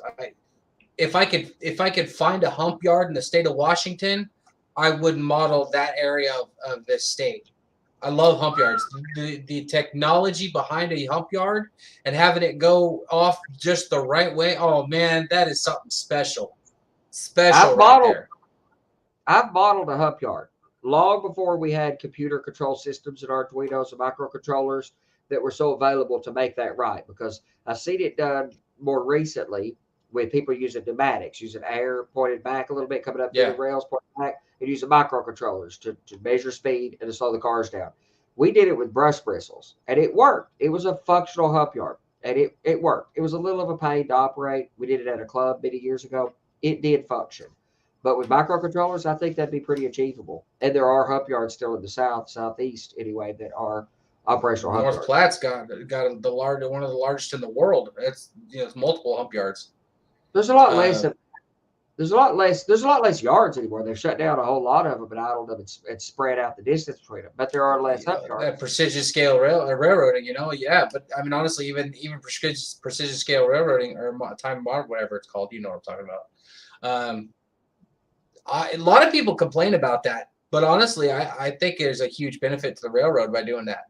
If I could find a hump yard in the state of Washington, I would model that area of this state. I love hump yards. The technology behind a hump yard and having it go off just the right way. Oh man, that is something special. Special right there. I've modeled a hump yard long before we had computer control systems and Arduinos and microcontrollers that were so available to make that right, because I've seen it done more recently with people using pneumatics, using air pointed back a little bit, coming up through the rails, pointed back, and using microcontrollers to measure speed and to slow the cars down. We did it with brush bristles, and it worked. It was a functional hump yard, and it worked. It was a little of a pain to operate. We did it at a club many years ago. It did function. But with microcontrollers, I think that'd be pretty achievable. And there are hump yards still in the southeast anyway that are operational hump North yards. Platte's got the large, one of the largest in the world. It's it's multiple hump yards. There's a lot less. There's a lot less yards anymore. They've shut down a whole lot of them and idled them and spread out the distance between them. But there are less hump yards. That precision scale railroading, yeah. But I mean, honestly, even precision scale railroading or time model, whatever it's called, you know what I'm talking about. A lot of people complain about that, but honestly, I think there's a huge benefit to the railroad by doing that.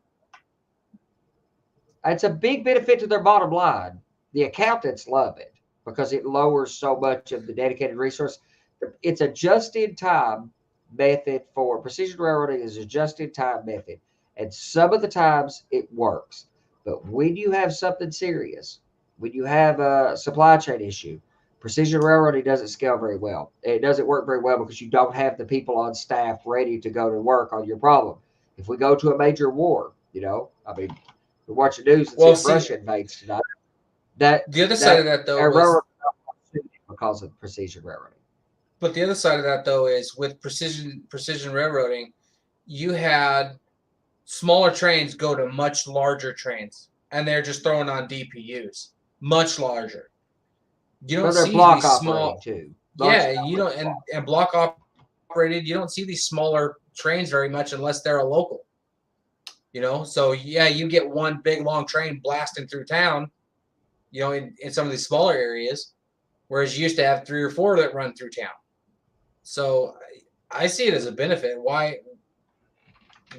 It's a big benefit to their bottom line. The accountants love it because it lowers so much of the dedicated resource. It's a just-in-time method for precision railroading. Is a just-in-time method, and some of the times it works. But when you have something serious, when you have a supply chain issue, precision railroading doesn't scale very well. It doesn't work very well because you don't have the people on staff ready to go to work on your problem. If we go to a major war, I mean, we watch the news and see Russia invades tonight. The other side of that, though, because of precision railroading. But the other side of that, though, is with precision railroading, you had smaller trains go to much larger trains, and they're just throwing on DPUs, much larger. You don't see these small, too. You don't, and block operated. You don't see these smaller trains very much unless they're a local. So you get one big long train blasting through town. In some of these smaller areas, whereas you used to have 3 or 4 that run through town. So I see it as a benefit. Why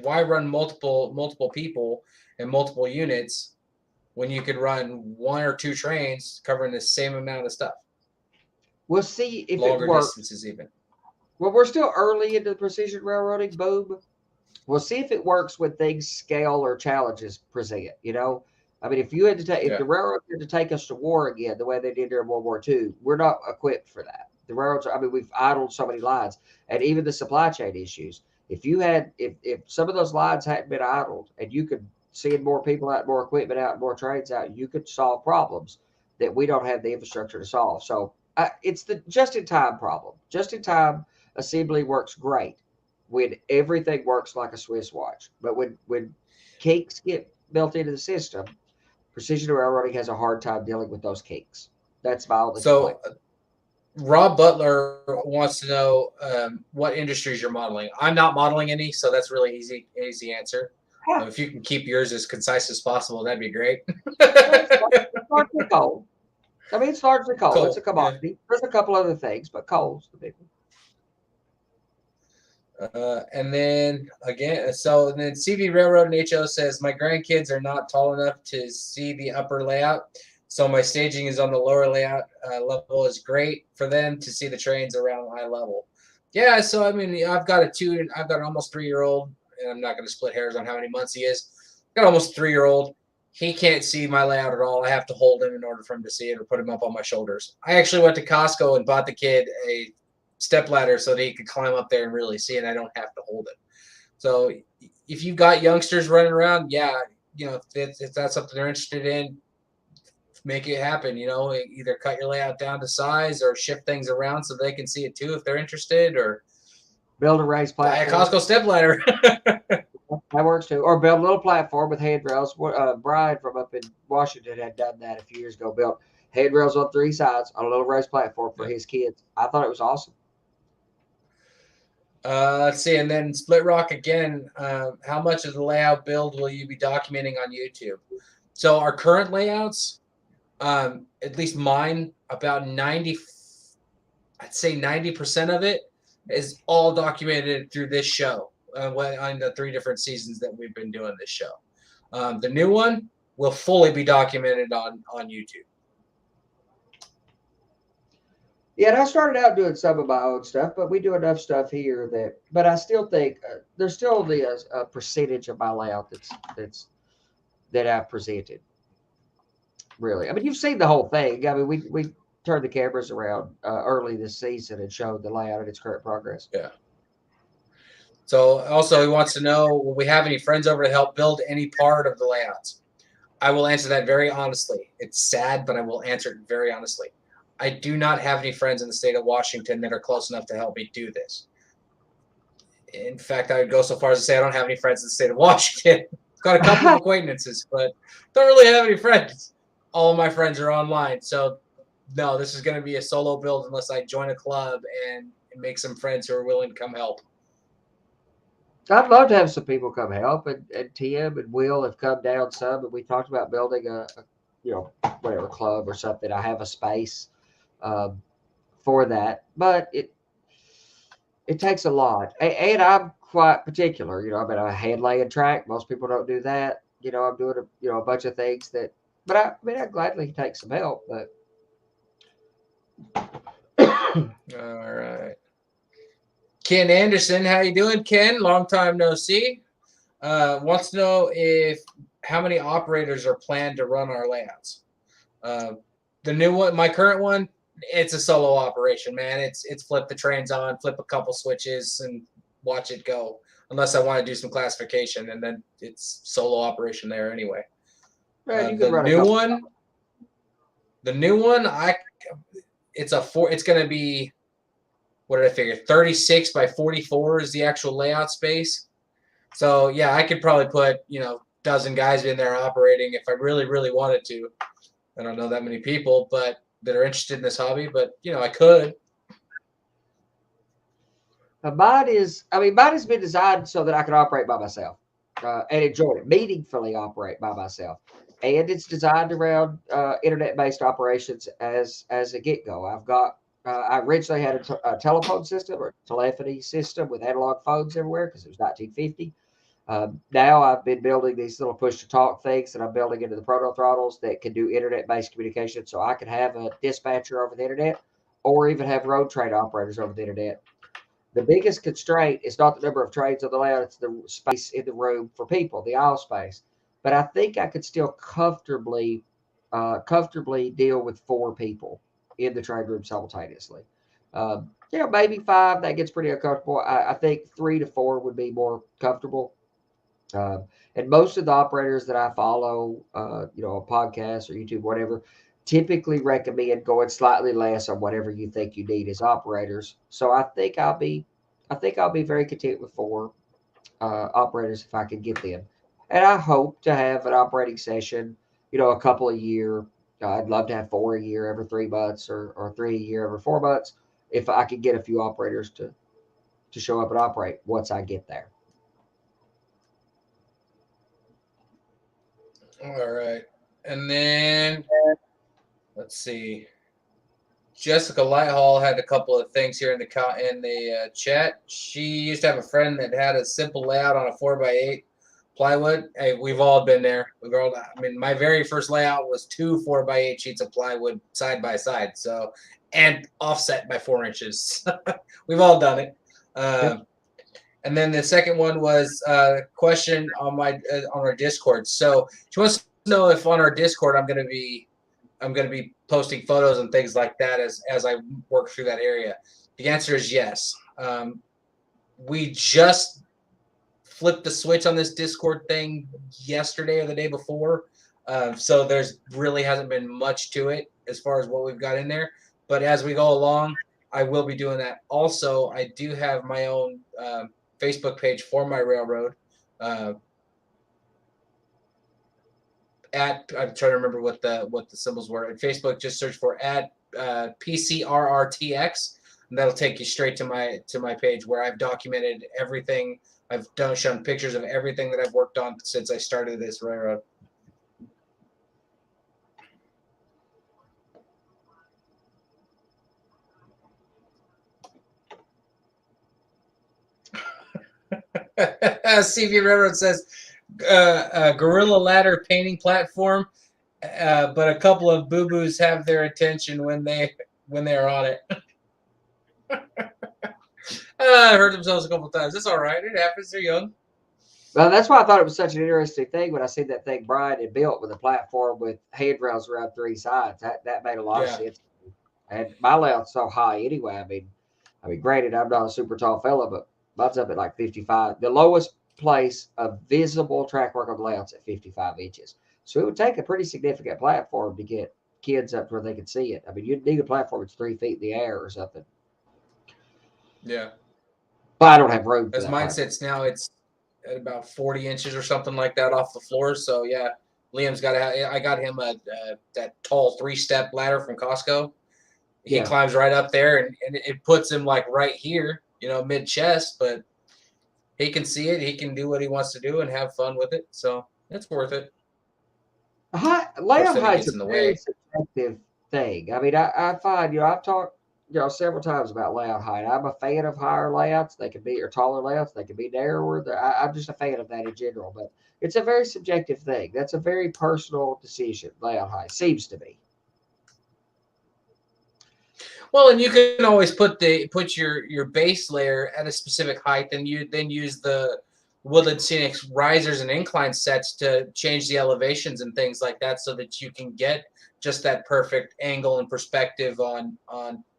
run multiple people and multiple units when you could run 1 or 2 trains covering the same amount of stuff? We'll see if longer it works. Distances even. Well, we're still early into the precision railroading boom. We'll see if it works when things scale or challenges present. I mean, if the railroad had to take us to war again the way they did during World War II, we're not equipped for that. The railroads, we've idled so many lines, and even the supply chain issues. If some of those lines hadn't been idled, and you could send more people out, more equipment out, more trains out, you could solve problems that we don't have the infrastructure to solve. So it's the just-in-time problem. Just-in-time assembly works great when everything works like a Swiss watch, but when kinks get built into the system, precision railroading has a hard time dealing with those kinks. That's my only complaint. Rob Butler wants to know what industries you're modeling. I'm not modeling any, so that's really easy answer. Yeah. If you can keep yours as concise as possible, that'd be great. It's largely coal. It's largely coal. It's a commodity. Yeah. There's a couple other things, but coal's the big one. And then again, CV Railroad and HO says, my grandkids are not tall enough to see the upper layout, so my staging is on the lower layout level is great for them to see the trains around eye level. Yeah, so I've got an almost 3-year-old, and I'm not going to split hairs on how many months he is. I've got almost 3-year-old. He can't see my layout at all. I have to hold him in order for him to see it or put him up on my shoulders. I actually went to Costco and bought the kid a step ladder so that he could climb up there and really see it. I don't have to hold it. So if you've got youngsters running around, if that's something they're interested in, make it happen. Either cut your layout down to size or shift things around so they can see it too if they're interested, or build a raised platform. Buy a Costco step ladder. That works too. Or build a little platform with handrails. Brian from up in Washington had done that a few years ago. Built handrails on 3 sides on a little raised platform for his kids. I thought it was awesome. Let's see, and then Split Rock again. How much of the layout build will you be documenting on YouTube? So our current layouts, at least mine, about 90, I'd say 90% of it is all documented through this show. On the 3 different seasons that we've been doing this show. The new one will fully be documented on YouTube. Yeah, and I started out doing some of my own stuff, but we do enough stuff here that. But I still think there's still only a percentage of my layout that I've presented. Really, I mean, you've seen the whole thing. I mean, we turned the cameras around early this season and showed the layout and its current progress. Yeah. So also he wants to know, will we have any friends over to help build any part of the layouts? I will answer that very honestly. It's sad, but I will answer it very honestly. I do not have any friends in the state of Washington that are close enough to help me do this. In fact, I would go so far as to say I don't have any friends in the state of Washington. I've got a couple of acquaintances, but don't really have any friends. All of my friends are online. So, no, this is going to be a solo build unless I join a club and make some friends who are willing to come help. I'd love to have some people come help, and Tim and Will have come down some, and we talked about building a whatever club or something. I have a space for that, but it takes a lot, and I'm quite particular. I'm at a hand laying track. Most people don't do that. I'm doing a bunch of things that, but I'd gladly take some help, but. All right. Ken Anderson, how you doing, Ken? Long time no see. Wants to know how many operators are planned to run our layouts. The new one, my current one, it's a solo operation, man. It's flip the trains on, flip a couple switches, and watch it go. Unless I want to do some classification, and then it's solo operation there anyway. Man, The new one, it's going to be. What did I figure? 36 by 44 is the actual layout space. So yeah, I could probably put, dozen guys in there operating if I really, really wanted to. I don't know that many people, but that are interested in this hobby, but I could. Mine has been designed so that I can operate by myself and enjoy it, meaningfully operate by myself. And it's designed around internet-based operations as a get-go. I've got I originally had a telephone system or telephony system with analog phones everywhere because it was 1950. Now I've been building these little push-to-talk things that I'm building into the proto throttles that can do internet-based communication. So I can have a dispatcher over the internet or even have road train operators over the internet. The biggest constraint is not the number of trains on the layout, it's the space in the room for people, the aisle space. But I think I could still comfortably deal with 4 people in the trade room simultaneously. Maybe 5, that gets pretty uncomfortable. I think 3 to 4 would be more comfortable. And most of the operators that I follow, on podcasts or YouTube, whatever, typically recommend going slightly less on whatever you think you need as operators. So I think I'll be very content with 4 operators if I can get them. And I hope to have an operating session, a couple a year. I'd love to have 4 a year every 3 months or 3 a year every 4 months if I could get a few operators to show up and operate once I get there. All right. And then, let's see. Jessica Lighthall had a couple of things here in the chat. She used to have a friend that had a simple layout on a 4x8 plywood. Hey, we've all been there. My very first layout was 2 4x8 sheets of plywood side by side, and offset by 4 inches. We've all done it. And then the second one was a question on our Discord. So she wants to know if on our Discord I'm going to be posting photos and things like that as I work through that area. The answer is yes. We just flipped the switch on this Discord thing yesterday or the day before. So there's really hasn't been much to it as far as what we've got in there. But as we go along, I will be doing that. Also, I do have my own Facebook page for my railroad. I'm trying to remember what the symbols were. At Facebook, just search for @PCRRTX. and that'll take you straight to my page where I've documented everything. I've shown pictures of everything that I've worked on since I started this railroad. CV Railroad says Gorilla Ladder painting platform, but a couple of boo-boos have their attention when they're on it. Hurt themselves a couple times. It's all right. It happens. They're young. Well, that's why I thought it was such an interesting thing when I seen that thing Brian had built with a platform with handrails around three sides. That made a lot of sense. And my layout's so high anyway. I mean, granted, I'm not a super tall fella, but mine's up at like 55. The lowest place of visible track work on the layout's at 55 inches. So it would take a pretty significant platform to get kids up to where they could see it. I mean, you'd need a platform that's 3 feet in the air or something. Yeah. But I don't have room for As that mine platform. sits now, it's at about 40 inches or something like that off the floor. So yeah, Liam's got I got him that tall 3-step ladder from Costco. He climbs right up there, and it puts him like right here, mid chest, but he can see it. He can do what he wants to do and have fun with it. So it's worth it. Layout height's a very subjective thing. I mean, I find, I've talked, several times about layout height. I'm a fan of higher layouts. They can be, or taller layouts. They can be narrower. I'm just a fan of that in general, but it's a very subjective thing. That's a very personal decision. Layout height seems to be. Well, and you can always put your base layer at a specific height, and you then use the Woodland Scenics risers and incline sets to change the elevations and things like that, so that you can get just that perfect angle and perspective on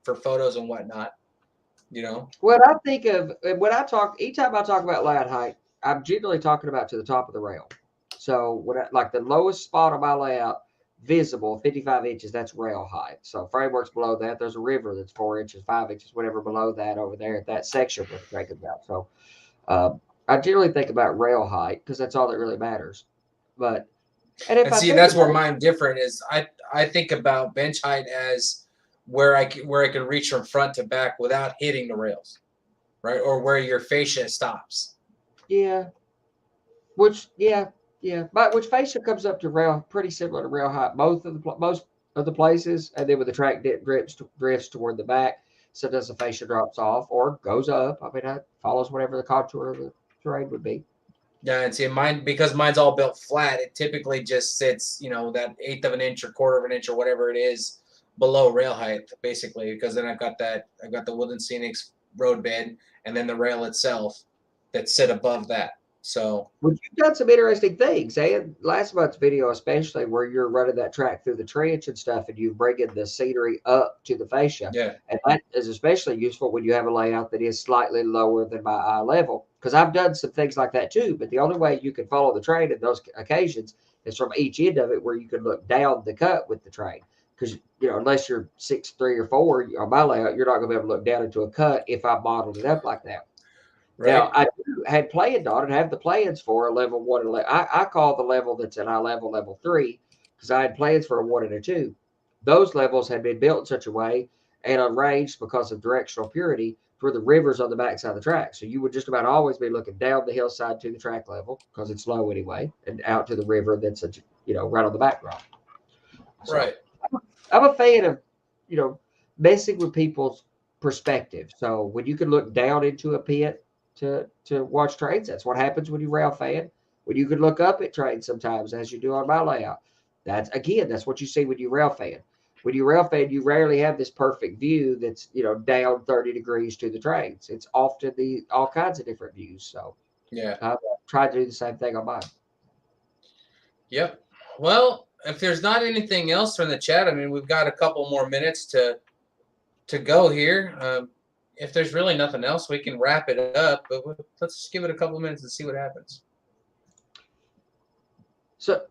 for photos and whatnot. What I think of when I talk, anytime I talk about layout height, I'm generally talking about to the top of the rail. So like the lowest spot on my layout, visible 55 inches, that's rail height. So frameworks below that, there's a river that's 4 inches, 5 inches, whatever below that over there at that section we're talking about. So I generally think about rail height because that's all that really matters. But that's where mine different is. I think about bench height as where I can reach from front to back without hitting the rails, right? Or where your fascia stops. Yeah. Which fascia comes up to rail, pretty similar to rail height. Most of the places, and then with the track drifts toward the back, sometimes the fascia drops off or goes up. I mean, it follows whatever the contour of the terrain would be. Yeah, and see because mine's all built flat. It typically just sits, that 1/8 of an inch or 1/4 of an inch or whatever it is below rail height, basically. Because then I've got the Woodland Scenics road bed, and then the rail itself that sit above that. So, well, you've done some interesting things, and last month's video, especially where you're running that track through the trench and stuff, and you're bringing the scenery up to the fascia. Yeah, and that is especially useful when you have a layout that is slightly lower than my eye level. Because I've done some things like that too, but the only way you can follow the train in those occasions is from each end of it, where you can look down the cut with the train. Because unless you're 6'3" or 4 on my layout, you're not going to be able to look down into a cut if I modeled it up like that. Right. Now, I had planned on and have the plans for a level 1 and I call the level that's at eye level 3, because I had plans for a 1 and a 2. Those levels had been built in such a way and arranged because of directional purity for the rivers on the backside of the track. So you would just about always be looking down the hillside to the track level, because it's low anyway, and out to the river that's right on the backdrop. So, right. I'm a fan of messing with people's perspective. So when you can look down into a pit to watch trains, that's what happens when you rail fan. When you can look up at trains sometimes, as you do on my layout, that's what you see when you rail fan. When you rail fan, you rarely have this perfect view that's down 30 degrees to the trains. It's often all kinds of different views. So yeah, I've tried to do the same thing on mine. Yep. Well, if there's not anything else from the chat, I mean, we've got a couple more minutes to go here. If there's really nothing else, we can wrap it up, but let's just give it a couple minutes and see what happens. So,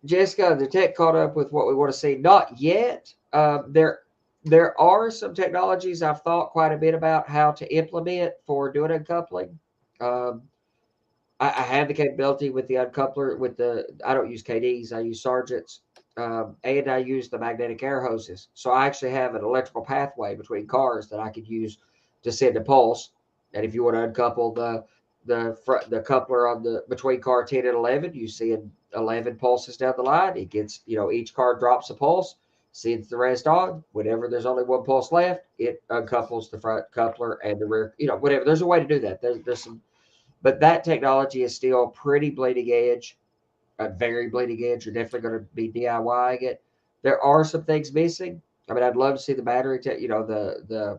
Jessica, the tech caught up with what we want to see. Not yet. There are some technologies I've thought quite a bit about how to implement for doing uncoupling. I have the capability with the uncoupler. I don't use KDs. I use Sargents, and I use the magnetic air hoses. So I actually have an electrical pathway between cars that I could use to send a pulse. And if you want to uncouple the coupler on the between car 10 and 11, you send 11 pulses down the line. It gets, each car drops a pulse, sends the rest on. Whenever there's only one pulse left, it uncouples the front coupler and the rear, whatever. There's a way to do that. There's some, but that technology is still pretty bleeding edge, very bleeding edge. You're definitely going to be DIYing it. There are some things missing. I mean, I'd love to see the battery, the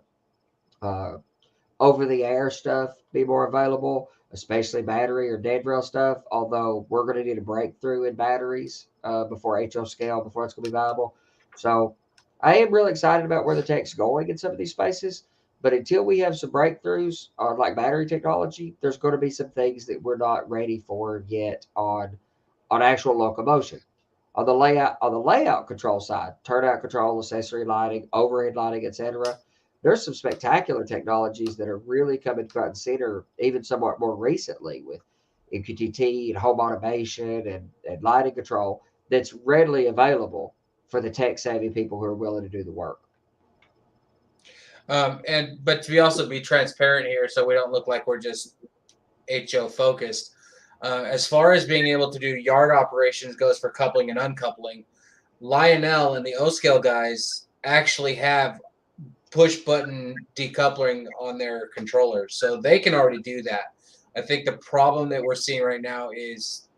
over the air stuff be more available, especially battery or dead rail stuff. Although we're going to need a breakthrough in batteries before HO scale, before it's going to be viable. So I am really excited about where the tech's going in some of these spaces. But until we have some breakthroughs on like battery technology, there's going to be some things that we're not ready for yet on actual locomotion. On the layout control side, turnout control, accessory lighting, overhead lighting, etc. There's some spectacular technologies that are really coming front and center, even somewhat more recently with MQTT and home automation and lighting control that's readily available for the tech savvy people who are willing to do the work. But to also be transparent here, so we don't look like we're just HO focused. As far as being able to do yard operations goes for coupling and uncoupling, Lionel and the O-scale guys actually have push button decoupling on their controllers, so they can already do that. I think the problem that we're seeing right now is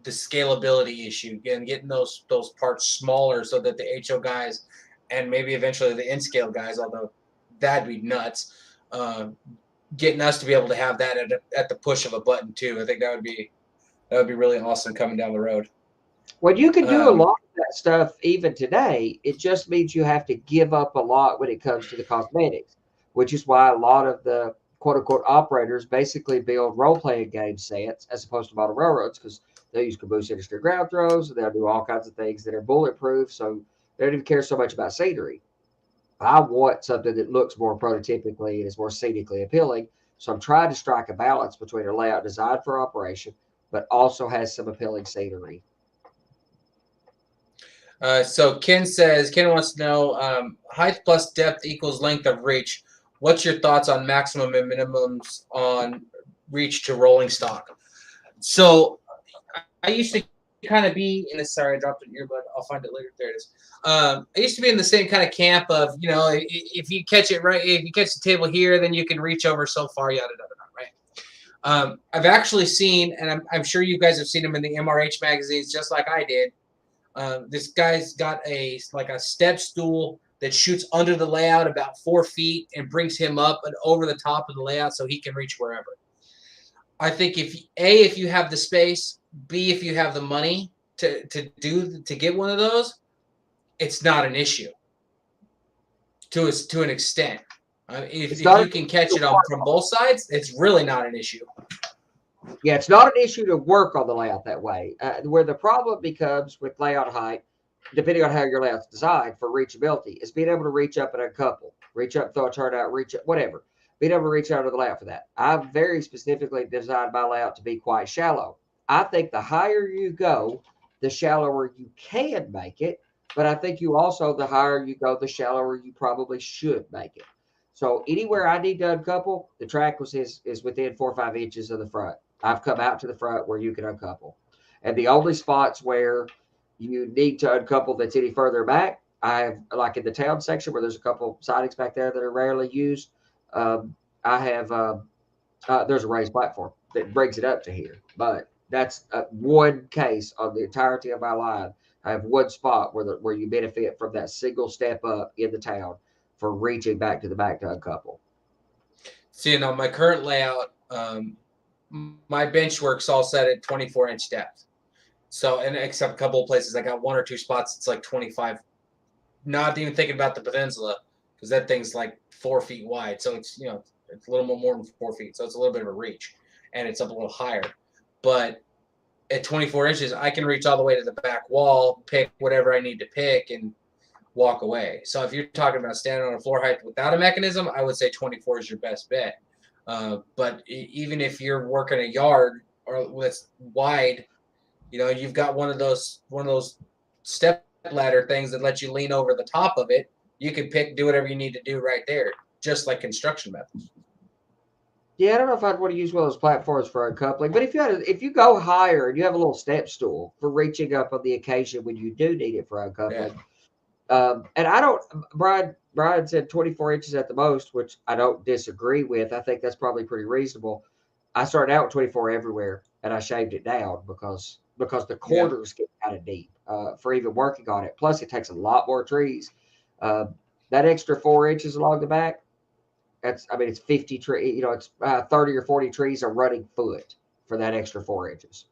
the scalability issue, getting those parts smaller so that the HO guys and maybe eventually the N-scale guys, although that'd be nuts, getting us to be able to have that at the push of a button too. I think that would be really awesome coming down the road. Well, you can do a lot of that stuff even today. It just means you have to give up a lot when it comes to the cosmetics, which is why a lot of the quote-unquote operators basically build role-playing game sets as opposed to model railroads, because they'll use caboose industry ground throws, and they'll do all kinds of things that are bulletproof, so they don't even care so much about scenery. I want something that looks more prototypically and is more scenically appealing, so I'm trying to strike a balance between a layout designed for operation, but also has some appealing scenery. So Ken wants to know height plus depth equals length of reach. What's your thoughts on maximum and minimums on reach to rolling stock? So I used to kind of be in this. Sorry, I dropped an earbud. I'll find it later. There it is. I used to be in the same kind of camp of, if you catch it right, if you catch the table here, then you can reach over so far, yada yada, right? I've actually seen, and I'm sure you guys have seen them in the MRH magazines, just like I did. This guy's got a step stool that shoots under the layout about 4 feet and brings him up and over the top of the layout so he can reach wherever. I think if you have the space, B, if you have the money to get one of those, it's not an issue to an extent. If you can catch it from both sides, it's really not an issue. Yeah, it's not an issue to work on the layout that way. Where the problem becomes with layout height, depending on how your layout's designed for reachability, is being able to reach up and uncouple, reach up, throw a turnout, reach up, whatever. Being able to reach out of the layout for that. I've very specifically designed my layout to be quite shallow. I think the higher you go, the shallower you can make it. But I think the higher you go, the shallower you probably should make it. So anywhere I need to uncouple, the track is within 4 or 5 inches of the front. I've come out to the front where you can uncouple. And the only spots where you need to uncouple that's any further back, I have, like in the town section where there's a couple sidings back there that are rarely used, I have, there's a raised platform that brings it up to here. But that's one case on the entirety of my line. I have one spot where you benefit from that single step up in the town for reaching back to the back to uncouple. See, on my current layout, my bench work's all set at 24-inch depth. So, and except a couple of places, I got 1 or 2 spots. It's like 25. Not even thinking about the peninsula, because that thing's like 4 feet wide. So it's it's a little more than 4 feet. So it's a little bit of a reach, and it's up a little higher. But at 24 inches, I can reach all the way to the back wall, pick whatever I need to pick, and walk away. So if you're talking about standing on a floor height without a mechanism, I would say 24 is your best bet. But even if you're working a yard or that's wide, you've got one of those step ladder things that let you lean over the top of it. You can do whatever you need to do right there. just like construction methods. Yeah, I don't know if I'd want to use one of those platforms for uncoupling, but if you go higher and you have a little step stool for reaching up on the occasion when you do need it for uncoupling. And I don't, Brian said 24 inches at the most, which I don't disagree with. I think that's probably pretty reasonable. I started out with 24 everywhere, and I shaved it down because the corners get kind of deep for even working on it. Plus, it takes a lot more trees. That extra 4 inches along the back, it's 50 trees. You know, it's 30 or 40 trees a running foot for that extra 4 inches.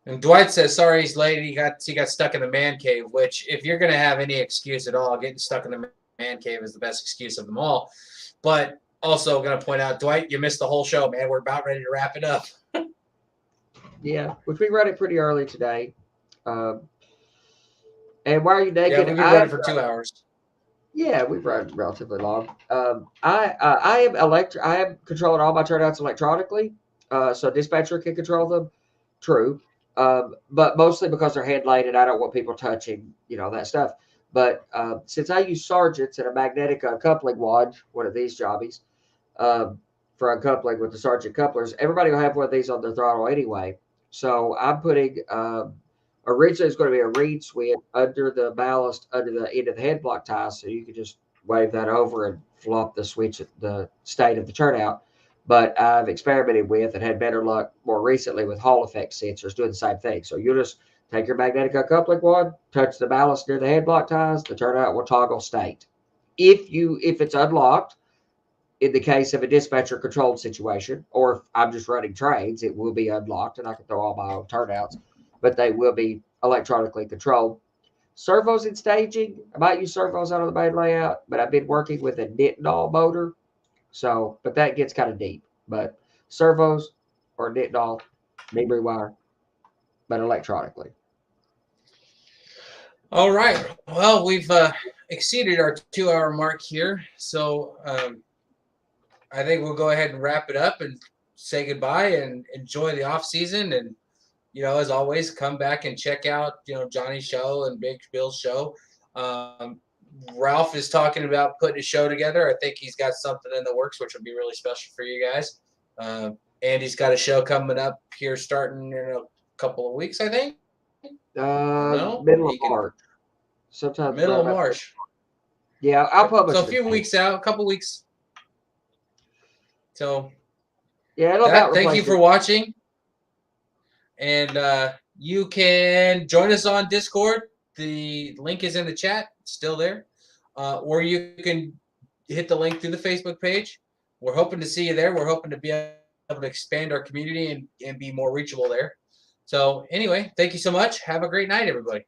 And Dwight says, sorry he's late. He got stuck in the man cave, which if you're going to have any excuse at all, getting stuck in the man cave is the best excuse of them all. But also going to point out, Dwight, you missed the whole show, man. We're about ready to wrap it up. Yeah, which we run it pretty early today. And why are you naked? Yeah, we've been running for 2 hours. Yeah, we've run relatively long. I am controlling all my turnouts electronically, so dispatcher can control them. True, but mostly because they're hand laid and I don't want people touching, that stuff. But since I use sergeants and a magnetic uncoupling wand, one of these jobbies, for uncoupling with the sergeant couplers, everybody will have one of these on their throttle anyway. So I'm putting. Originally, it's going to be a reed switch under the ballast, under the end of the head block tie, so you could just wave that over and flop the switch at the state of the turnout. But I've experimented with and had better luck more recently with Hall effect sensors doing the same thing. So you just take your magnetic uncoupling wand, touch the ballast near the head block ties, the turnout will toggle state. If it's unlocked, in the case of a dispatcher controlled situation, or if I'm just running trains, it will be unlocked and I can throw all my own turnouts, but they will be electronically controlled. Servos in staging, I might use servos out of the main layout, but I've been working with a Nitinol motor. So, but that gets kind of deep. But servos or Nitinol, memory wire, but electronically. All right. Well, we've exceeded our 2-hour mark here. So I think we'll go ahead and wrap it up and say goodbye and enjoy the off season. And, as always, come back and check out, Johnny's show and Big Bill's show. Ralph is talking about putting a show together. I think he's got something in the works, which will be really special for you guys. Andy's got a show coming up here starting in a couple of weeks, I think. Middle of March. Sometimes middle of March. Yeah, I'll publish. So a few weeks out, a couple weeks. So yeah, thank you for watching. And you can join us on Discord. The link is in the chat. It's still there. Or you can hit the link through the Facebook page. We're hoping to see you there. We're hoping to be able to expand our community and be more reachable there. So anyway, thank you so much. Have a great night, everybody.